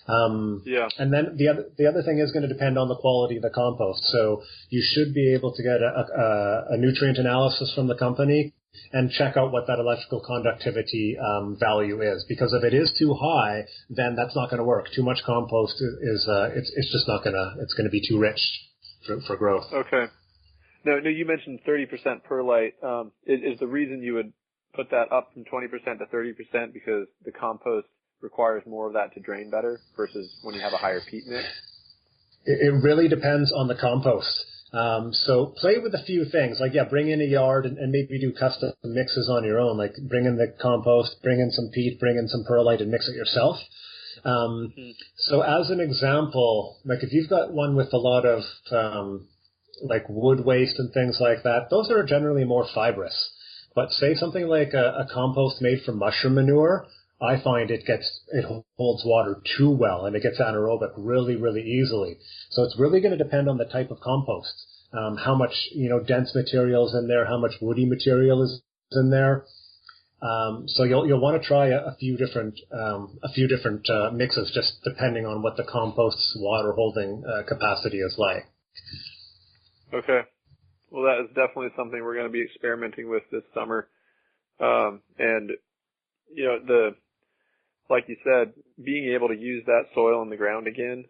And then the other thing is going to depend on the quality of the compost. So you should be able to get a nutrient analysis from the company and check out what that electrical conductivity value is. Because if it is too high, then that's not going to work. Too much compost it's just not it's going to be too rich for growth. Okay. No, you mentioned 30% perlite. Is the reason you would put that up from 20% to 30% because the compost requires more of that to drain better versus when you have a higher peat mix? It really depends on the compost. So play with a few things, like, bring in a yard and maybe do custom mixes on your own, like bring in the compost, bring in some peat, bring in some perlite and mix it yourself. So as an example, like if you've got one with a lot of like wood waste and things like that, those are generally more fibrous. But say something like a compost made from mushroom manure, I find it holds water too well and it gets anaerobic really, really easily. So it's really going to depend on the type of compost, how much, dense material is in there, how much woody material is in there. So you'll want to try a few different mixes just depending on what the compost's water holding capacity is like. Okay. Well, that is definitely something we're going to be experimenting with this summer. And, like you said, being able to use that soil in the ground again,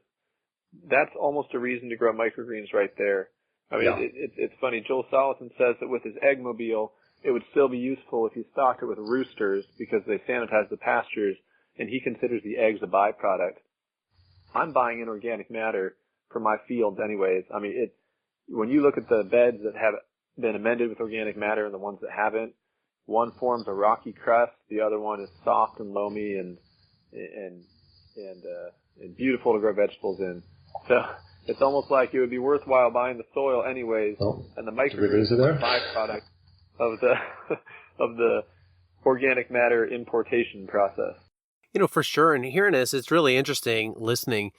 that's almost a reason to grow microgreens right there. I mean, it's funny. Joel Salatin says that with his Eggmobile, it would still be useful if he stocked it with roosters because they sanitize the pastures, and he considers the eggs a byproduct. I'm buying in organic matter for my fields anyways. I mean, when you look at the beds that have been amended with organic matter and the ones that haven't, one forms a rocky crust, the other one is soft and loamy and beautiful to grow vegetables in. So it's almost like it would be worthwhile buying the soil anyways, and the microgreens are a byproduct of the organic matter importation process. For sure. And hearing this, it's really interesting listening.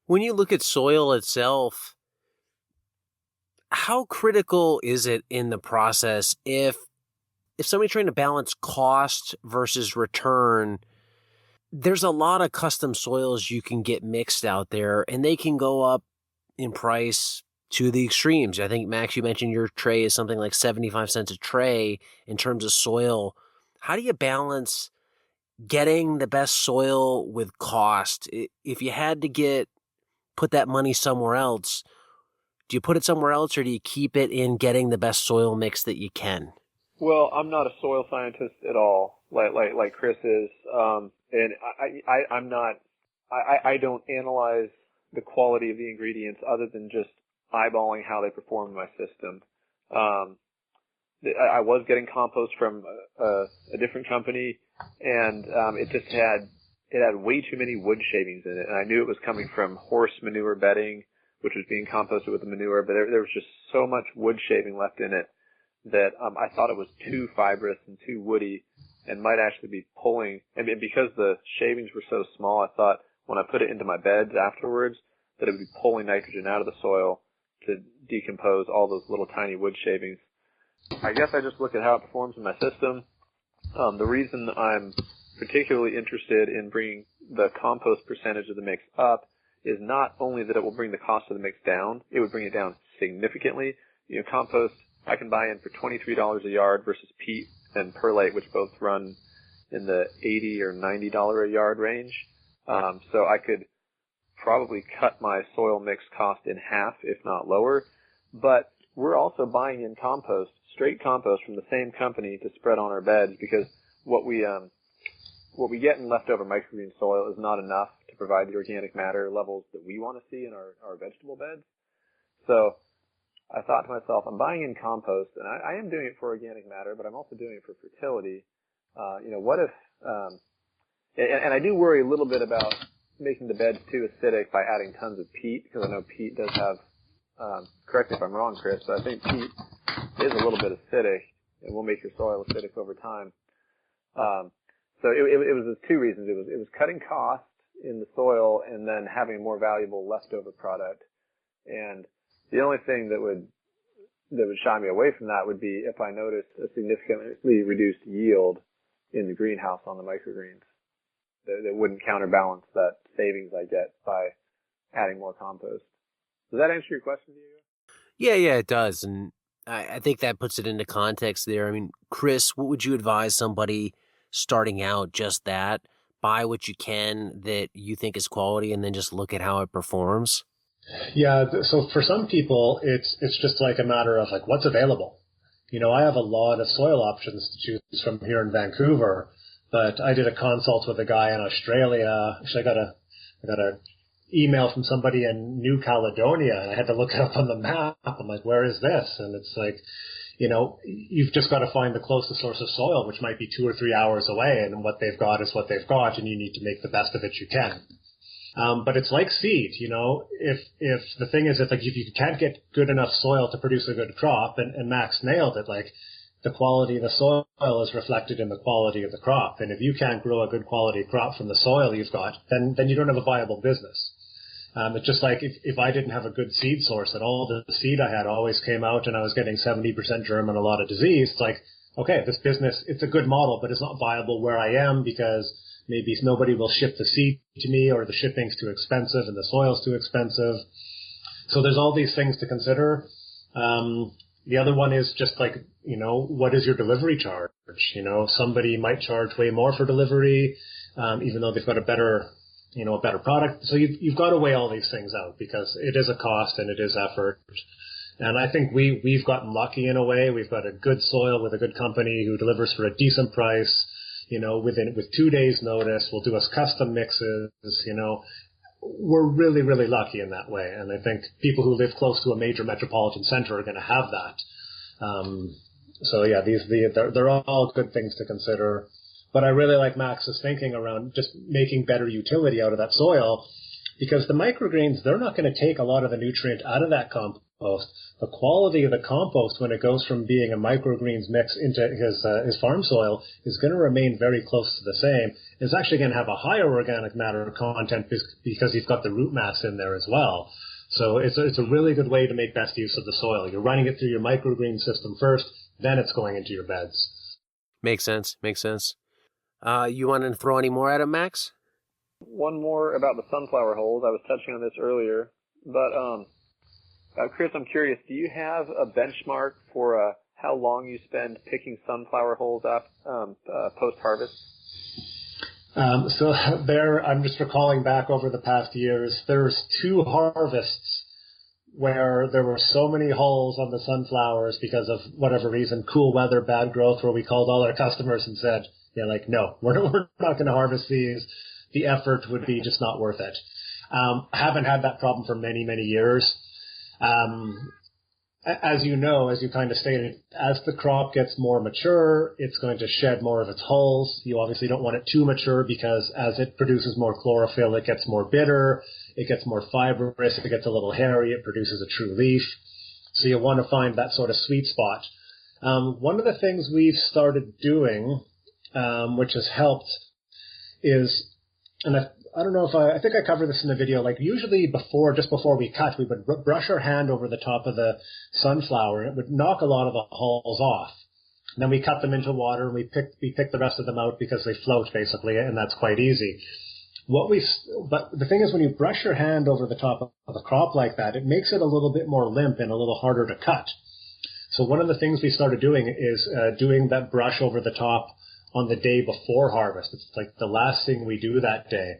When you look at soil itself, how critical is it in the process if somebody's trying to balance cost versus return? There's a lot of custom soils you can get mixed out there, and they can go up in price to the extremes. I think, Max, you mentioned your tray is something like 75 cents a tray in terms of soil. How do you balance getting the best soil with cost? If you had to get put that money somewhere else, do you put it somewhere else or do you keep it in getting the best soil mix that you can? Well, I'm not a soil scientist at all, like Chris is, and I'm not. I don't analyze the quality of the ingredients other than just eyeballing how they perform in my system. I was getting compost from a different company, and it had way too many wood shavings in it, and I knew it was coming from horse manure bedding, which was being composted with the manure, but there was just so much wood shaving left in it that I thought it was too fibrous and too woody and might actually be pulling. And because the shavings were so small, I thought when I put it into my beds afterwards that it would be pulling nitrogen out of the soil to decompose all those little tiny wood shavings. I guess I just look at how it performs in my system. The reason I'm particularly interested in bringing the compost percentage of the mix up is not only that it will bring the cost of the mix down, it would bring it down significantly. Compost I can buy in for $23 a yard versus peat and perlite, which both run in the $80 or $90 a yard range. So I could probably cut my soil mix cost in half, if not lower. But we're also buying in compost, straight compost from the same company to spread on our beds, because what we get in leftover microgreen soil is not enough to provide the organic matter levels that we want to see in our vegetable beds. So I thought to myself, I'm buying in compost, and I am doing it for organic matter, but I'm also doing it for fertility. What if, and I do worry a little bit about making the beds too acidic by adding tons of peat, because I know peat does have, correct me if I'm wrong, Chris, but I think peat is a little bit acidic and will make your soil acidic over time. So it was two reasons. It was cutting costs in the soil and then having a more valuable leftover product. And the only thing that would shy me away from that would be if I noticed a significantly reduced yield in the greenhouse on the microgreens. That wouldn't counterbalance that savings I get by adding more compost. Does that answer your question, Diego? Yeah, it does. And I think that puts it into context there. I mean, Chris, what would you advise somebody starting out? Just that? Buy what you can that you think is quality and then just look at how it performs? Yeah, so for some people, it's just like a matter of like what's available. I have a lot of soil options to choose from here in Vancouver, but I did a consult with a guy in Australia. Actually, I got a email from somebody in New Caledonia, and I had to look it up on the map. I'm like, where is this? And it's like, you've just got to find the closest source of soil, which might be 2 or 3 hours away, and what they've got is what they've got, and you need to make the best of it you can. But it's like seed, if the thing is that like if you can't get good enough soil to produce a good crop, and Max nailed it, like the quality of the soil is reflected in the quality of the crop. And if you can't grow a good quality crop from the soil you've got, then you don't have a viable business. It's just like if I didn't have a good seed source and all the seed I had always came out and I was getting 70% germ and a lot of disease, it's like, okay, this business, it's a good model, but it's not viable where I am because maybe nobody will ship the seed to me, or the shipping's too expensive and the soil's too expensive. So there's all these things to consider. The other one is just like, what is your delivery charge? Somebody might charge way more for delivery, even though they've got a better product. So you've got to weigh all these things out because it is a cost and it is effort. And I think we've gotten lucky in a way. We've got a good soil with a good company who delivers for a decent price. With 2 days notice, will do us custom mixes. We're really, really lucky in that way. And I think people who live close to a major metropolitan center are going to have that. So yeah, they're all good things to consider. But I really like Max's thinking around just making better utility out of that soil, because the microgreens, they're not going to take a lot of the nutrient out of that compost. The quality of the compost when it goes from being a microgreens mix into his farm soil is going to remain very close to the same. It's actually going to have a higher organic matter content because you've got the root mass in there as well. So it's a really good way to make best use of the soil. You're running it through your microgreen system first, then it's going into your beds. Makes sense. You want to throw any more at him, Max? One more about the sunflower holes. I was touching on this earlier, but Chris, I'm curious, do you have a benchmark for how long you spend picking sunflower holes up post-harvest? So there, I'm just recalling back over the past years, there's 2 harvests where there were so many hulls on the sunflowers because of whatever reason, cool weather, bad growth, where we called all our customers and said, no, we're not going to harvest these. The effort would be just not worth it. Haven't had that problem for many, many years. As you know, as you kind of stated, as the crop gets more mature, it's going to shed more of its hulls. You obviously don't want it too mature because as it produces more chlorophyll, it gets more bitter, it gets more fibrous, it gets a little hairy, it produces a true leaf. So you want to find that sort of sweet spot. One of the things we've started doing, which has helped, is, and I don't know if I think I covered this in the video, like usually just before we cut, we would brush our hand over the top of the sunflower, and it would knock a lot of the hulls off. And then we cut them into water, and we pick the rest of them out because they float basically, and that's quite easy. But the thing is, when you brush your hand over the top of the crop like that, it makes it a little bit more limp and a little harder to cut. So one of the things we started doing is doing that brush over the top on the day before harvest. It's like the last thing we do that day.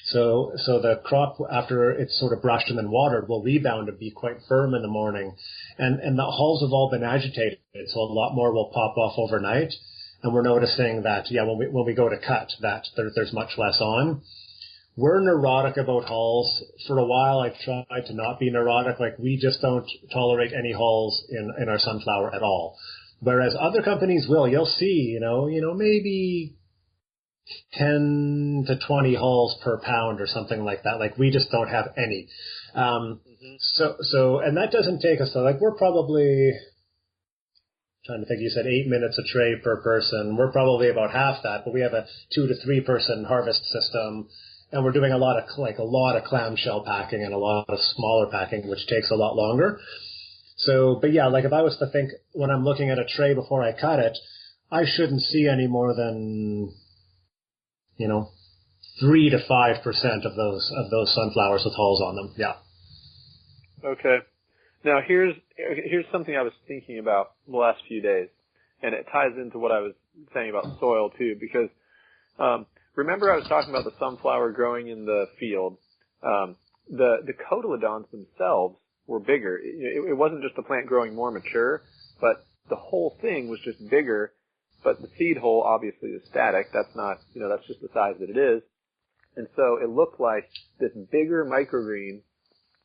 So the crop, after it's sort of brushed and then watered, will rebound and be quite firm in the morning. And the hulls have all been agitated, so a lot more will pop off overnight. And we're noticing that, when we go to cut, that there's much less on. We're neurotic about hulls. For a while, I've tried to not be neurotic. Like, we just don't tolerate any hulls in our sunflower at all. Whereas other companies will. You'll see, maybe 10 to 20 hulls per pound or something like that. Like, we just don't have any. So, and that doesn't take us, we're probably, trying to think, you said 8 minutes a tray per person. We're probably about half that, but we have a 2 to 3 person harvest system. And we're doing a lot of clamshell packing and a lot of smaller packing, which takes a lot longer. So, but yeah, like if I was to think when I'm looking at a tray before I cut it, I shouldn't see any more than, 3 to 5% of those sunflowers with hulls on them. Yeah. Okay. Now here's something I was thinking about the last few days, and it ties into what I was saying about soil too, because, remember I was talking about the sunflower growing in the field. The cotyledons themselves were bigger. It wasn't just the plant growing more mature, but the whole thing was just bigger. But the seed hole obviously is static. That's not, that's just the size that it is. And so it looked like this bigger microgreen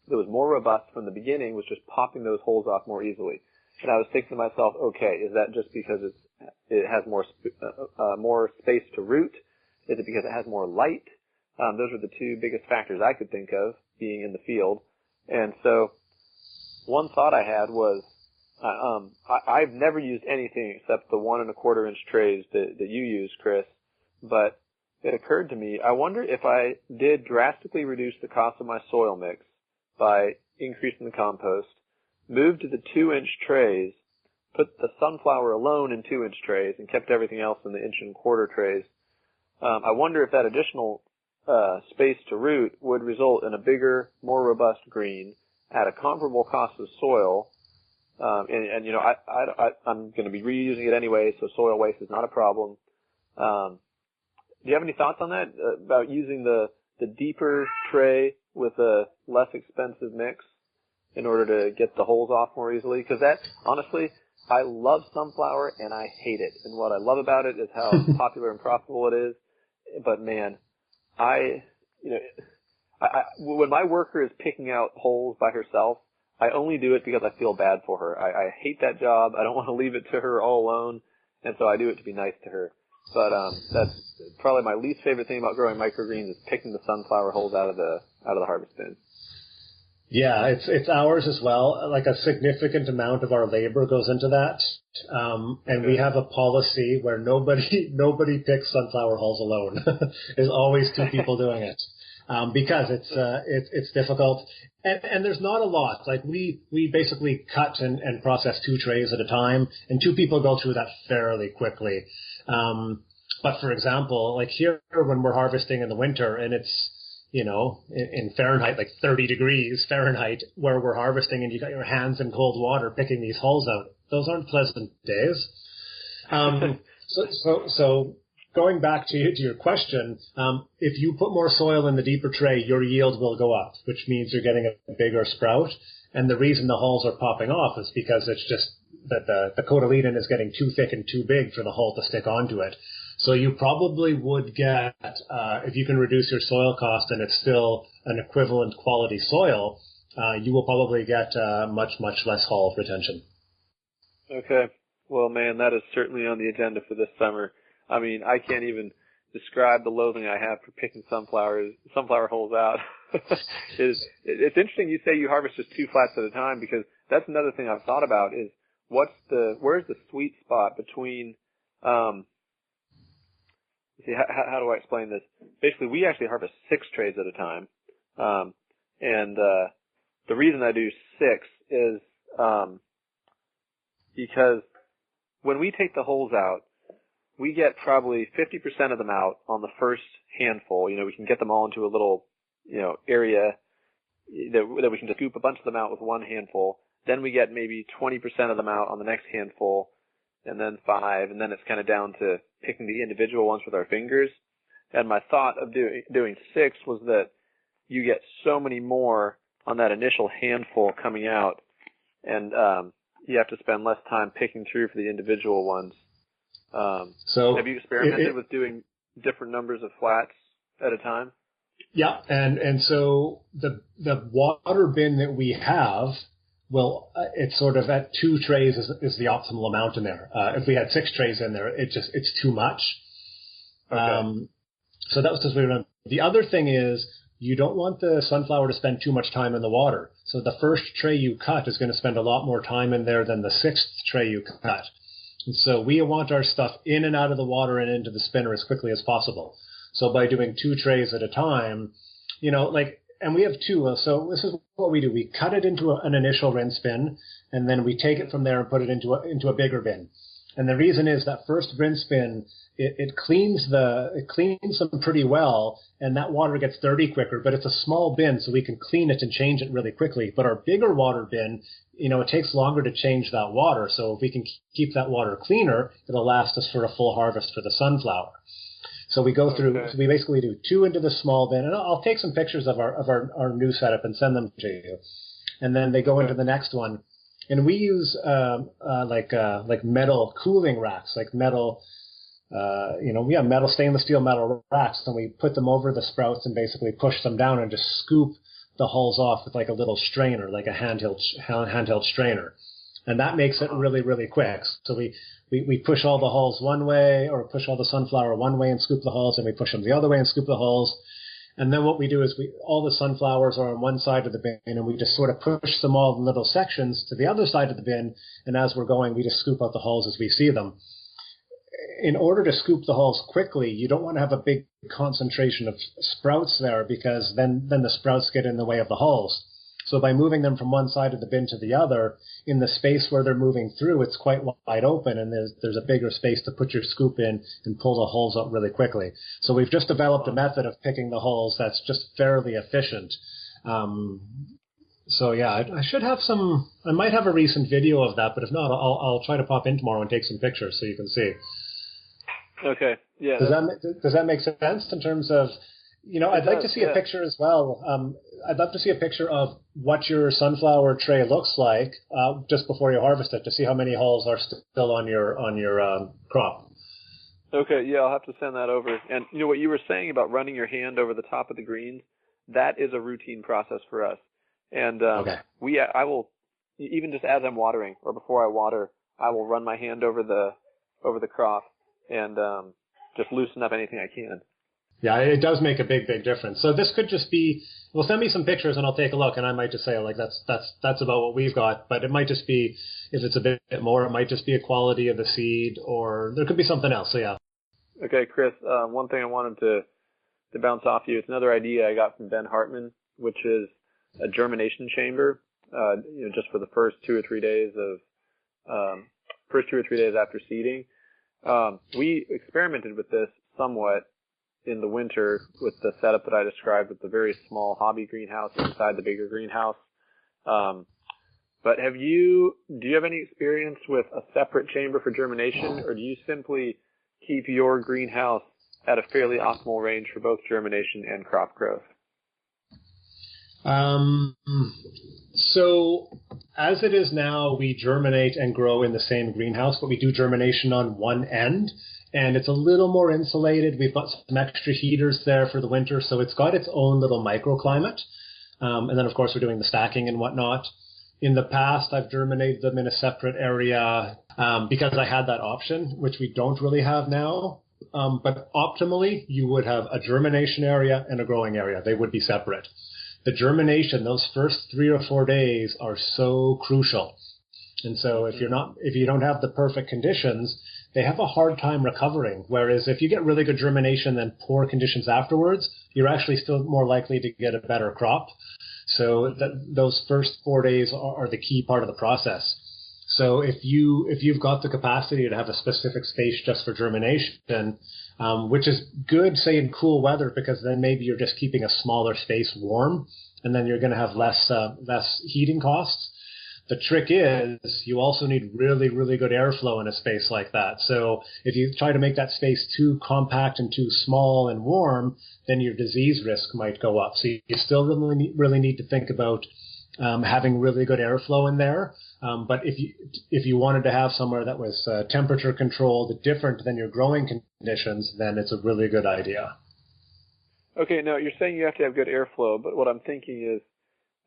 that was more robust from the beginning was just popping those holes off more easily. And I was thinking to myself, okay, is that just because it has more space to root? Is it because it has more light? Those are the 2 biggest factors I could think of being in the field. And so one thought I had was, I've never used anything except the 1 1/4 inch trays that you use, Chris, but it occurred to me, I wonder if I did drastically reduce the cost of my soil mix by increasing the compost, moved to the 2 inch trays, put the sunflower alone in 2 inch trays, and kept everything else in the 1 1/4 trays. I wonder if that additional space to root would result in a bigger, more robust green at a comparable cost of soil. I'm going to be reusing it anyway, so soil waste is not a problem. Do you have any thoughts on that, about using the deeper tray with a less expensive mix in order to get the holes off more easily? Because that, honestly, I love sunflower and I hate it. And what I love about it is how popular and profitable it is. But man, when my worker is picking out holes by herself, I only do it because I feel bad for her. I hate that job. I don't want to leave it to her all alone, and so I do it to be nice to her. But that's probably my least favorite thing about growing microgreens is picking the sunflower holes out of the harvest bin. Yeah, it's ours as well. Like a significant amount of our labor goes into that, and we have a policy where nobody picks sunflower hulls alone. There's always 2 people doing it. Because it's difficult, and there's not a lot. Like we basically cut and process 2 trays at a time, and 2 people go through that fairly quickly. But for example, like here when we're harvesting in the winter, and it's in Fahrenheit, like 30 degrees Fahrenheit, where we're harvesting, and you got your hands in cold water picking these hulls out. Those aren't pleasant days. So going back to your question, if you put more soil in the deeper tray, your yield will go up, which means you're getting a bigger sprout. And the reason the hulls are popping off is because it's just that the cotyledon is getting too thick and too big for the hull to stick onto it. So you probably would get, if you can reduce your soil cost and it's still an equivalent quality soil, you will probably get much, much less hull retention. Okay. Well, man, that is certainly on the agenda for this summer. I mean, I can't even describe the loathing I have for picking sunflower hulls out. It's interesting you say you harvest just 2 flats at a time, because that's another thing I've thought about is where's the sweet spot between, how do I explain this? Basically, we actually harvest 6 trays at a time. The reason I do 6 is, because when we take the hulls out, we get probably 50% of them out on the first handful. You know, we can get them all into a little, area that we can just scoop a bunch of them out with one handful. Then we get maybe 20% of them out on the next handful, and then 5, and then it's kind of down to picking the individual ones with our fingers. And my thought of doing 6 was that you get so many more on that initial handful coming out, and you have to spend less time picking through for the individual ones. So have you experimented with doing different numbers of flats at a time? Yeah, and so the water bin that we have, well, it's sort of at 2 trays is the optimal amount in there. If we had 6 trays in there, it's too much. Okay. So that was just what we. The other thing is you don't want the sunflower to spend too much time in the water. So the first tray you cut is going to spend a lot more time in there than the 6th tray you cut. And so we want our stuff in and out of the water and into the spinner as quickly as possible. So by doing 2 trays at a time, and we have 2. So this is what we do. We cut it into an initial rinse bin, and then we take it from there and put it into a bigger bin. And the reason is that first rinse bin, it cleans them pretty well, and that water gets dirty quicker, but it's a small bin, so we can clean it and change it really quickly. But our bigger water bin, it takes longer to change that water. So if we can keep that water cleaner, it'll last us for a full harvest for the sunflower. So we go through, so we basically do 2 into the small bin, and I'll take some pictures of our new setup and send them to you. And then they go into the next one. And we use, like metal cooling racks, like metal, stainless steel metal racks, and we put them over the sprouts and basically push them down and just scoop the hulls off with like a little strainer, like a handheld strainer. And that makes it really, really quick. So we push all the hulls one way, or push all the sunflower one way and scoop the hulls, and we push them the other way and scoop the hulls. And then what we do is all the sunflowers are on one side of the bin, and we just sort of push them all in little sections to the other side of the bin. And as we're going, we just scoop out the hulls as we see them. In order to scoop the hulls quickly, you don't want to have a big concentration of sprouts there, because then the sprouts get in the way of the hulls. So by moving them from one side of the bin to the other, in the space where they're moving through, it's quite wide open, and there's a bigger space to put your scoop in and pull the hulls out really quickly. So we've just developed a method of picking the hulls that's just fairly efficient. So yeah, I should have I might have a recent video of that, but if not, I'll try to pop in tomorrow and take some pictures so you can see. Okay. Yeah. Does that make sense in terms of, I'd like to see a picture as well. I'd love to see a picture of what your sunflower tray looks like just before you harvest it, to see how many hulls are still on your crop. Okay, yeah, I'll have to send that over. And what you were saying about running your hand over the top of the greens, that is a routine process for us. And I will, even just as I'm watering or before I water, I will run my hand over the crop and just loosen up anything I can. Yeah, it does make a big, big difference. So this could just be, well, send me some pictures and I'll take a look, and I might just say, like, that's about what we've got. But it might just be, if it's a bit more, it might just be a quality of the seed, or there could be something else. So yeah. Okay, Chris, one thing I wanted to bounce off you, it's another idea I got from Ben Hartman, which is a germination chamber, just for the first 2 or 3 days after seeding. We experimented with this somewhat in the winter with the setup that I described with the very small hobby greenhouse inside the bigger greenhouse. But do you have any experience with a separate chamber for germination, or do you simply keep your greenhouse at a fairly optimal range for both germination and crop growth? So as it is now, we germinate and grow in the same greenhouse, but we do germination on one end, and it's a little more insulated. We've got some extra heaters there for the winter, so it's got its own little microclimate. And then, of course, we're doing the stacking and whatnot. In the past, I've germinated them in a separate area because I had that option, which we don't really have now. But optimally, you would have a germination area and a growing area. They would be separate. The germination, those first 3 or 4 days are so crucial. And so if you don't have the perfect conditions, they have a hard time recovering. Whereas if you get really good germination and poor conditions afterwards, you're actually still more likely to get a better crop. So those first 4 days are the key part of the process. So if you've got the capacity to have a specific space just for germination, which is good, say, in cool weather, because then maybe you're just keeping a smaller space warm, and then you're going to have less heating costs. The trick is you also need really, really good airflow in a space like that. So if you try to make that space too compact and too small and warm, then your disease risk might go up. So you still really need to think about having really good airflow in there. But if you wanted to have somewhere that was temperature controlled, different than your growing conditions, then it's a really good idea. Okay, now you're saying you have to have good airflow, but what I'm thinking is,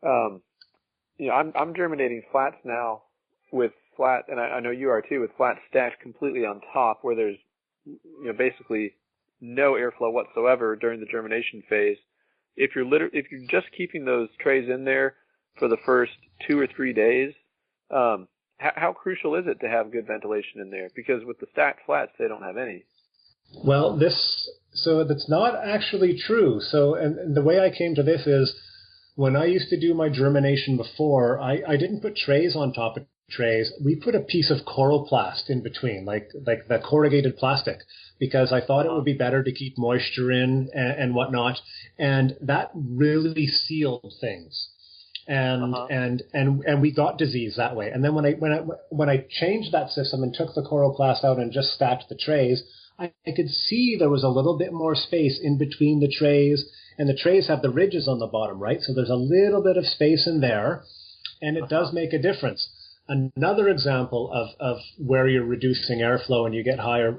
I'm germinating flats now with flat, and I know you are too, with flats stacked completely on top, where there's basically no airflow whatsoever during the germination phase. If you're just keeping those trays in there for the first 2 or 3 days, how crucial is it to have good ventilation in there? Because with the stacked flats, they don't have any. Well, that's not actually true. So, and the way I came to this is, when I used to do my germination before, I didn't put trays on top of trays. We put a piece of coroplast in between, like the corrugated plastic, because I thought it would be better to keep moisture in and whatnot. And that really sealed things. And we got disease that way. And then when I changed that system and took the coroplast out and just stacked the trays, I could see there was a little bit more space in between the trays, and the trays have the ridges on the bottom, right? So there's a little bit of space in there, and it does make a difference. Another example of where you're reducing airflow and you get higher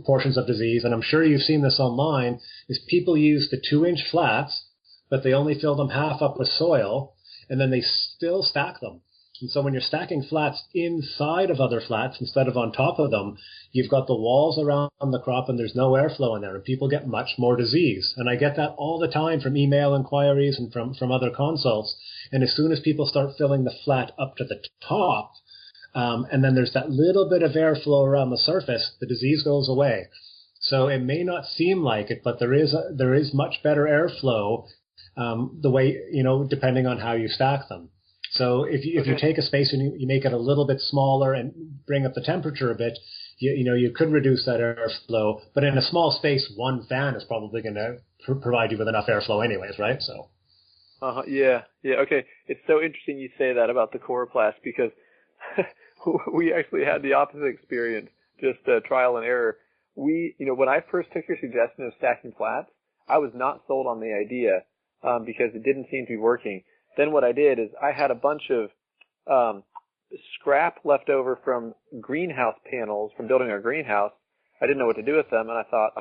portions of disease, and I'm sure you've seen this online, is people use the 2-inch flats, but they only fill them half up with soil, and then they still stack them. And so when you're stacking flats inside of other flats instead of on top of them, you've got the walls around the crop and there's no airflow in there, and people get much more disease. And I get that all the time from email inquiries and from other consults. And as soon as people start filling the flat up to the top, and then there's that little bit of airflow around the surface, the disease goes away. So it may not seem like it, but there is much better airflow the way, depending on how you stack them. So if you take a space and you make it a little bit smaller and bring up the temperature a bit, you could reduce that airflow. But in a small space, one fan is probably going to provide you with enough airflow anyways, right? So. Yeah. Okay. It's so interesting you say that about the coroplast, because we actually had the opposite experience, just trial and error. When I first took your suggestion of stacking flats, I was not sold on the idea because it didn't seem to be working. Then what I did is I had a bunch of scrap left over from greenhouse panels from building our greenhouse. I didn't know what to do with them, and I thought,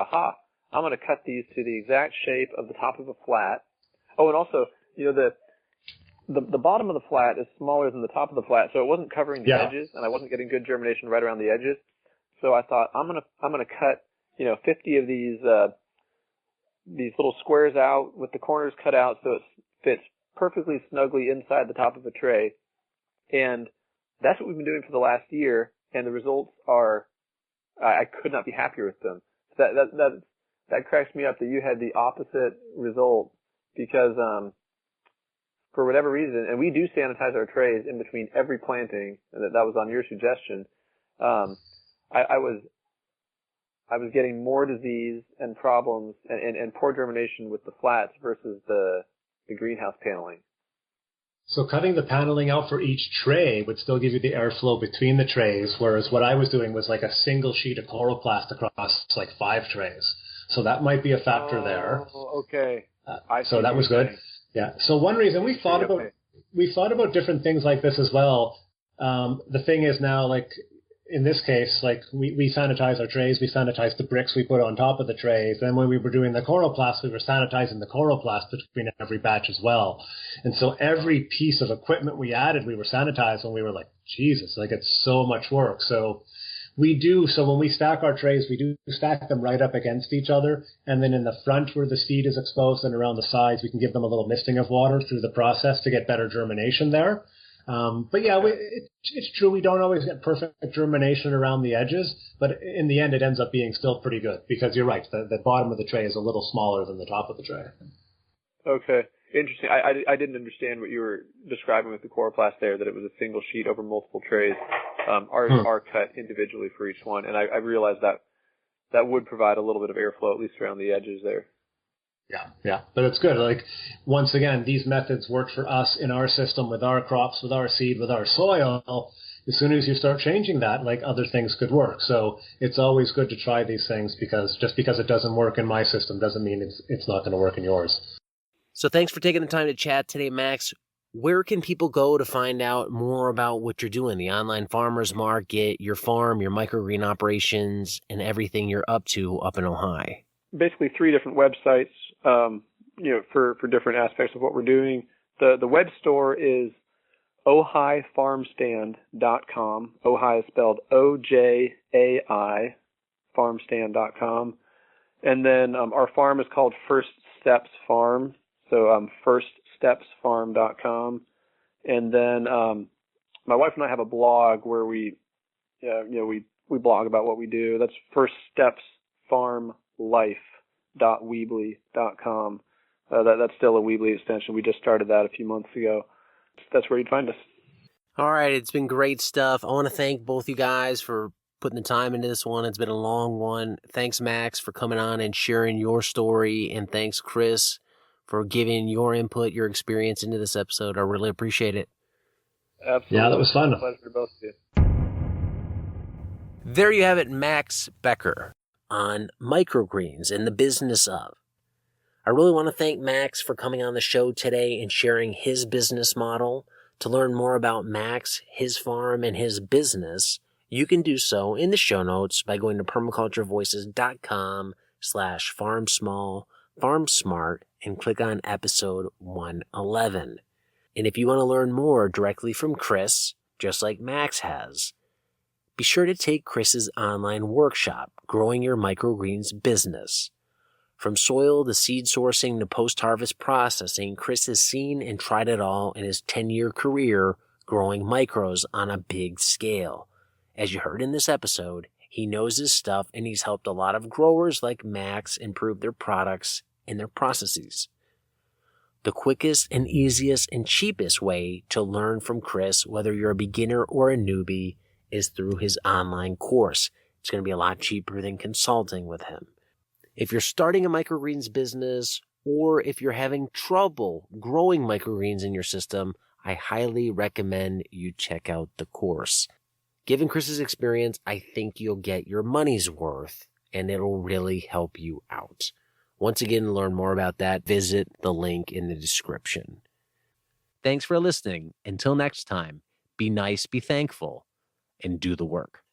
I'm going to cut these to the exact shape of the top of a flat. Oh, and also, the bottom of the flat is smaller than the top of the flat, so it wasn't covering the edges, and I wasn't getting good germination right around the edges. So I thought, I'm gonna cut 50 of these little squares out with the corners cut out so it fits perfectly snugly inside the top of a tray. And that's what we've been doing for the last year, and the results are, I could not be happier with them. That cracks me up that you had the opposite result, because for whatever reason, and we do sanitize our trays in between every planting, and that was on your suggestion, I was getting more disease and problems and poor germination with the flats versus the greenhouse paneling. So cutting the paneling out for each tray would still give you the airflow between the trays, whereas what I was doing was like a single sheet of chloroplast across like 5 trays. So that might be a factor there. Oh, okay. So that was good. Yeah. So one reason we thought about different things like this as well. The thing is now, like in this case, like we sanitize our trays, we sanitize the bricks we put on top of the trays. And when we were doing the chloroplast, we were sanitizing the chloroplast between every batch as well. And so every piece of equipment we added, we were sanitized, and we were like, Jesus, like it's so much work. So when we stack our trays, we do stack them right up against each other. And then in the front where the seed is exposed and around the sides, we can give them a little misting of water through the process to get better germination there. But yeah, it's true. We don't always get perfect germination around the edges, but in the end, it ends up being still pretty good because you're right. The bottom of the tray is a little smaller than the top of the tray. Okay. Interesting. I didn't understand what you were describing with the chloroplast there, that it was a single sheet over multiple trays. Ours are cut individually for each one, and I realized that would provide a little bit of airflow, at least around the edges there. Yeah. But it's good. Like, once again, these methods work for us in our system with our crops, with our seed, with our soil. As soon as you start changing that, like, other things could work. So it's always good to try these things, because just because it doesn't work in my system doesn't mean it's not going to work in yours. So thanks for taking the time to chat today, Max. Where can people go to find out more about what you're doing, the online farmers market, your farm, your microgreen operations, and everything you're up to up in Ohio? Basically 3 different websites, for different aspects of what we're doing. The web store is ohaifarmstand.com. Ojai is spelled O-J-A-I, farmstand.com. And then our farm is called First Steps Farm. So firststepsfarm.com. And then my wife and I have a blog where we blog about what we do. That's firststepsfarmlife.weebly.com. That's still a Weebly extension. We just started that a few months ago. That's where you'd find us. All right, it's been great stuff. I want to thank both you guys for putting the time into this one. It's been a long one. Thanks, Max, for coming on and sharing your story. And thanks, Chris, for giving your input, your experience into this episode. I really appreciate it. Absolutely. Yeah, that was fun. Pleasure to both of you. There you have it, Max Becker on microgreens and the business of. I really want to thank Max for coming on the show today and sharing his business model. To learn more about Max, his farm, and his business, you can do so in the show notes by going to permaculturevoices.com/farmsmall/farmsmart and click on episode 111. And if you want to learn more directly from Chris, just like Max has, be sure to take Chris's online workshop, Growing Your Microgreens Business. From soil to seed sourcing to post-harvest processing, Chris has seen and tried it all in his 10-year career growing micros on a big scale. As you heard in this episode, he knows his stuff, and he's helped a lot of growers like Max improve their products and their processes. The quickest and easiest and cheapest way to learn from Chris, whether you're a beginner or a newbie, is through his online course. It's going to be a lot cheaper than consulting with him. If you're starting a microgreens business, or if you're having trouble growing microgreens in your system, I highly recommend you check out the course. Given Chris's experience, I think you'll get your money's worth, and it'll really help you out. Once again, to learn more about that, visit the link in the description. Thanks for listening. Until next time, be nice, be thankful, and do the work.